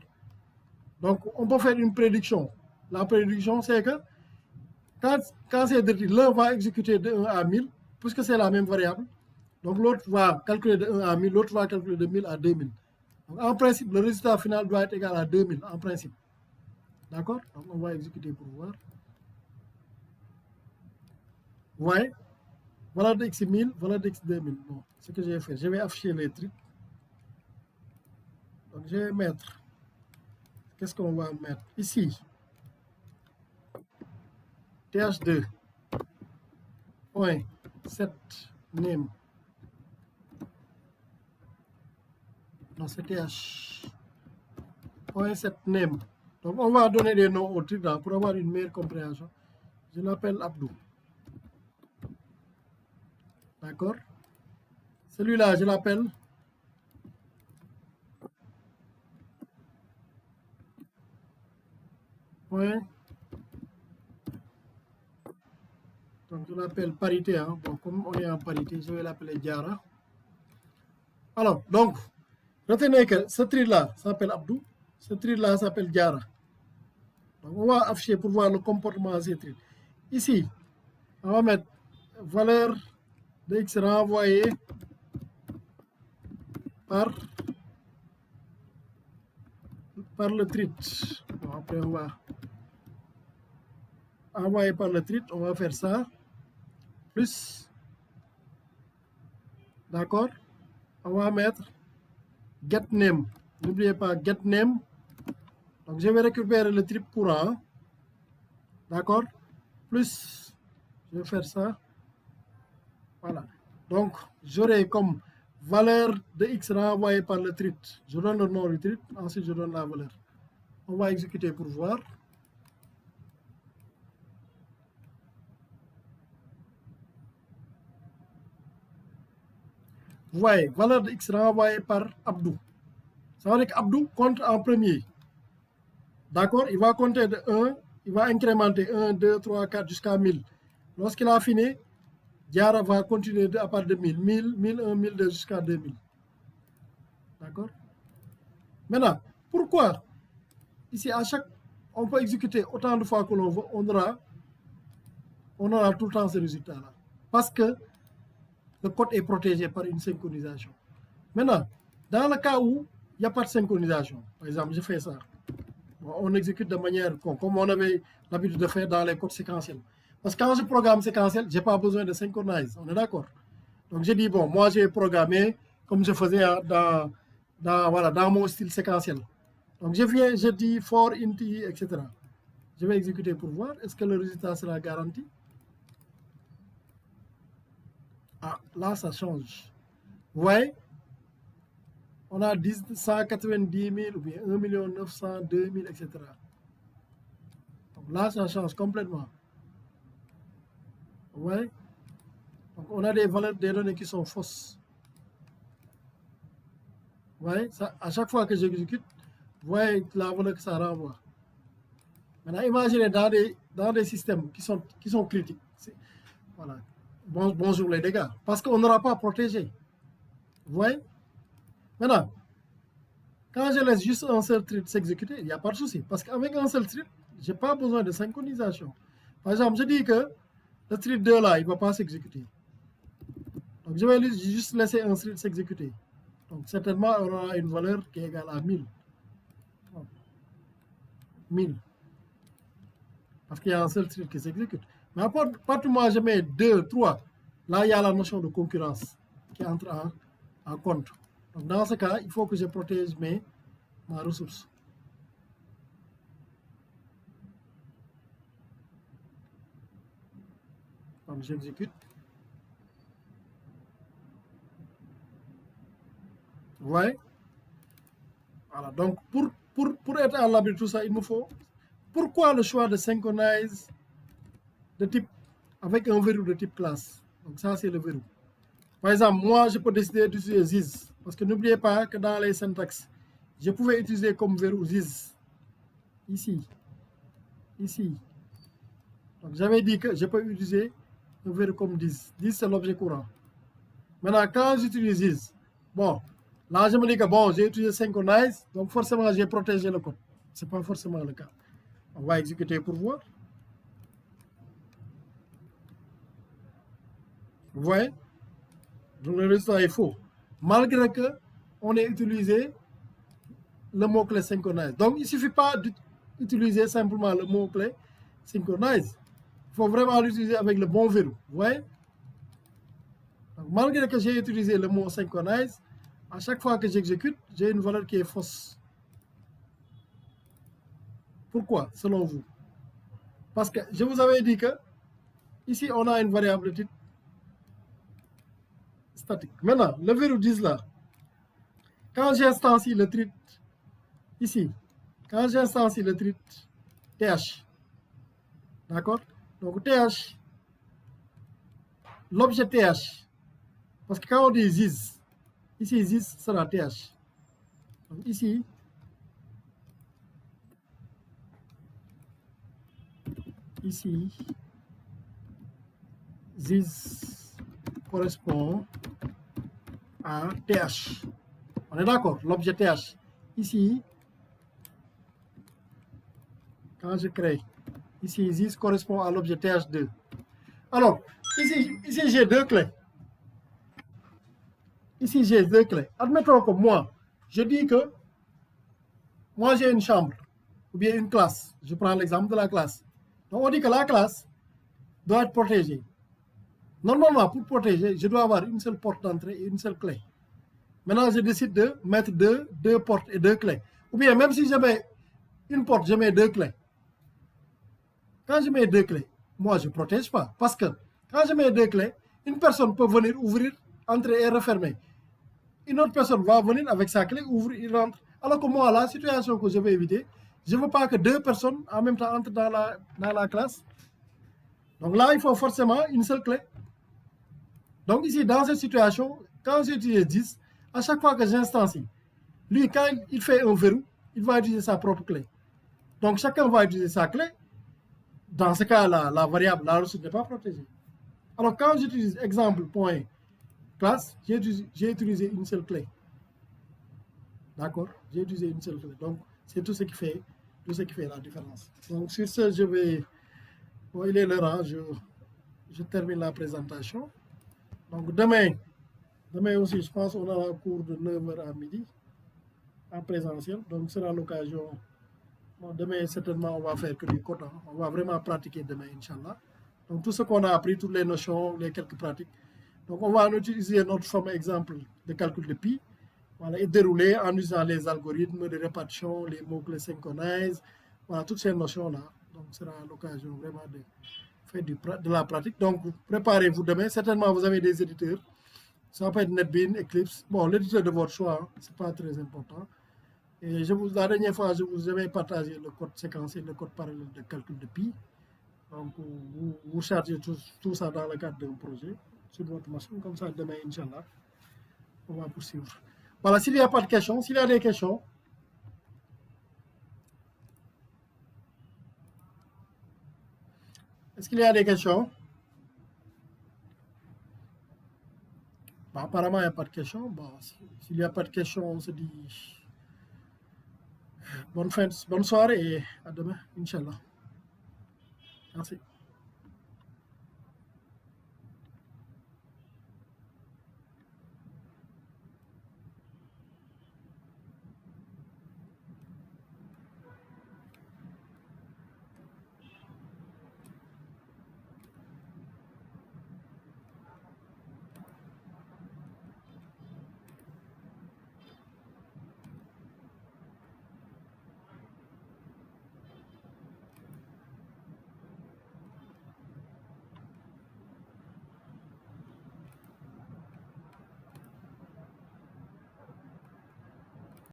Donc, on peut faire une prédiction. La prédiction, c'est que quand c'est deux threads, l'un va exécuter de 1 à 1000, puisque c'est la même variable. Donc, l'autre va calculer de 1 à 1000, l'autre va calculer de 1000 à 2000. Donc, en principe, le résultat final doit être égal à 2000, en principe. D'accord? Donc, on va exécuter pour voir. Vous voyez? Voilà de x 1000, voilà de x 2000. Bon, ce que je vais faire, je vais afficher les trucs. Donc, je vais mettre. Qu'est-ce qu'on va mettre? Ici, th2, point, set name. Non, c'est th, point, set name. Donc, on va donner des noms au truc là pour avoir une meilleure compréhension. Je l'appelle Abdou. D'accord? Celui-là, je l'appelle point. Donc, je l'appelle parité. Hein. Bon, comme on est en parité, je vais l'appeler Diara. Alors, donc, retenez que ce thread-là s'appelle Abdou. Ce thread-là s'appelle Diara. Donc, on va afficher pour voir le comportement de ces threads. Ici, on va mettre valeur de x renvoyée par le thread. Bon, après, on va envoyer par le thread. On va faire ça. Plus. D'accord? On va mettre get name. N'oubliez pas get name. Donc, je vais récupérer le thread courant. D'accord? Plus, je vais faire ça. Voilà. Donc, j'aurai comme valeur de x renvoyée par le thread. Je donne le nom du thread, ensuite je donne la valeur. On va exécuter pour voir. Vous voyez, valeur de x renvoyée par Abdou. Ça veut dire qu'Abdou compte en premier. D'accord? Il va compter de 1, il va incrémenter 1, 2, 3, 4 jusqu'à 1000. Lorsqu'il a fini, Diara va continuer à partir de 1000, 1000, 1001, 1002 jusqu'à 2000. D'accord? Maintenant, pourquoi ici, on peut exécuter autant de fois que l'on veut, on aura tout le temps ce résultat-là. Parce que le code est protégé par une synchronisation. Maintenant, dans le cas où il n'y a pas de synchronisation, par exemple, je fais ça, on exécute de manière comme on avait l'habitude de faire dans les codes séquentiels. Parce que quand je programme séquentiel, je n'ai pas besoin de synchroniser, on est d'accord? Donc je dis, bon, moi j'ai programmé comme je faisais dans mon style séquentiel. Donc je dis for int i, etc. Je vais exécuter pour voir, est-ce que le résultat sera garanti? Ah, là ça change. Vous voyez? On a 190 000 ou bien 1 900 000, 2 000, etc. Donc là, ça change complètement. Vous voyez? Donc on a des valeurs des données qui sont fausses. Vous voyez? Ça, à chaque fois que j'exécute, vous voyez la valeur que ça renvoie. Maintenant, imaginez dans des systèmes qui sont critiques. Voilà. Bonjour les dégâts. Parce qu'on n'aura pas protégé. Vous voyez? Maintenant, quand je laisse juste un seul thread s'exécuter, il n'y a pas de souci. Parce qu'avec un seul thread, je n'ai pas besoin de synchronisation. Par exemple, je dis que le thread 2 là, il ne va pas s'exécuter. Donc je vais juste laisser un thread s'exécuter. Donc certainement, on aura une valeur qui est égale à 1000. 1000. Parce qu'il y a un seul thread qui s'exécute. Mais à partir du moment où je mets 2, 3, là, il y a la notion de concurrence qui entre en compte. Donc dans ce cas, il faut que je protège ma ressource. Donc j'exécute. Vous voyez? Voilà, donc pour être à l'abri de tout ça, il me faut... Pourquoi le choix de synchronize de type avec un verrou de type classe? Donc ça, c'est le verrou. Par exemple, moi, je peux décider d'utiliser ZIS. Parce que n'oubliez pas que dans les syntaxes, je pouvais utiliser comme verrou ZIS. Ici. Ici. Donc j'avais dit que je peux utiliser un verrou comme ZIS. ZIS, c'est l'objet courant. Maintenant, quand j'utilise ZIS, bon, là, je me dis que bon, j'ai utilisé synchronize, donc forcément, j'ai protégé le code. Ce n'est pas forcément le cas. On va exécuter pour voir. Vous voyez? Donc le résultat est faux. Malgré qu'on ait utilisé le mot-clé synchronize. Donc il ne suffit pas d'utiliser simplement le mot-clé synchronize. Il faut vraiment l'utiliser avec le bon verrou. Vous voyez? Donc, malgré que j'ai utilisé le mot synchronize, à chaque fois que j'exécute, j'ai une valeur qui est fausse. Pourquoi, selon vous? Parce que je vous avais dit que ici, on a une variable de type statique. Maintenant, le verrou 10 là, quand j'instancie le thread ici, quand j'instancie le thread th, d'accord? Donc th, l'objet th, parce que quand on dit ZIS, ici ZIS sera th. Donc ici, ZIS correspond à th. On est d'accord, l'objet th. Ici, quand je crée, ici ZIS correspond à l'objet th2. Alors, ici j'ai deux clés. Ici j'ai deux clés. Admettons que moi, je dis que moi j'ai une chambre ou bien une classe. Je prends l'exemple de la classe. Donc on dit que la classe doit être protégée. Normalement, pour protéger, je dois avoir une seule porte d'entrée et une seule clé. Maintenant, je décide de mettre deux portes et deux clés. Ou bien, même si je mets une porte, je mets deux clés. Quand je mets deux clés, moi, je ne protège pas. Parce que quand je mets deux clés, une personne peut venir ouvrir, entrer et refermer. une autre personne va venir avec sa clé, ouvre, il rentre. Alors que moi, la situation que je vais éviter, je ne veux pas que deux personnes en même temps entrent dans la classe. Donc là, il faut forcément une seule clé. Donc ici, dans cette situation, quand j'utilise 10, à chaque fois que j'instancie, lui, quand il fait un verrou, il va utiliser sa propre clé. Donc chacun va utiliser sa clé. Dans ce cas-là, la variable, la ressource n'est pas protégée. Alors quand j'utilise exemple point classe, j'ai utilisé une seule clé. D'accord? J'ai utilisé une seule clé. Donc c'est tout ce qui fait la différence. Donc sur ce, je vais... Bon, il est l'heure, hein, je termine la présentation. Donc demain aussi, je pense qu'on a un cours de 9h à midi en présentiel. Donc ce sera l'occasion. Bon, demain, certainement, on va faire que du code. Hein. On va vraiment pratiquer demain, Inch'Allah. Donc tout ce qu'on a appris, toutes les notions, les quelques pratiques. Donc on va utiliser notre fameux exemple de calcul de pi. Voilà, et dérouler en utilisant les algorithmes de répartition, les mots-clés synchronise, voilà, toutes ces notions-là. Donc ce sera l'occasion vraiment de faire de la pratique. Donc préparez-vous demain. Certainement, vous avez des éditeurs. Ça peut être NetBeans, Eclipse. Bon, l'éditeur de votre choix, hein, ce n'est pas très important. Et la dernière fois, je vous avais partagé le code séquencé, le code parallèle de calcul de pi. Donc, vous chargez tout ça dans le cadre d'un projet sur votre machine. Comme ça, demain, Inch'Allah, on va poursuivre. Voilà, s'il n'y a pas de questions, s'il y a des questions. Est-ce qu'il y a des questions? Bon, apparemment, il n'y a pas de questions. Bon, s'il n'y a pas de questions, on se dit bonne soirée et à demain, Inch'Allah. Merci.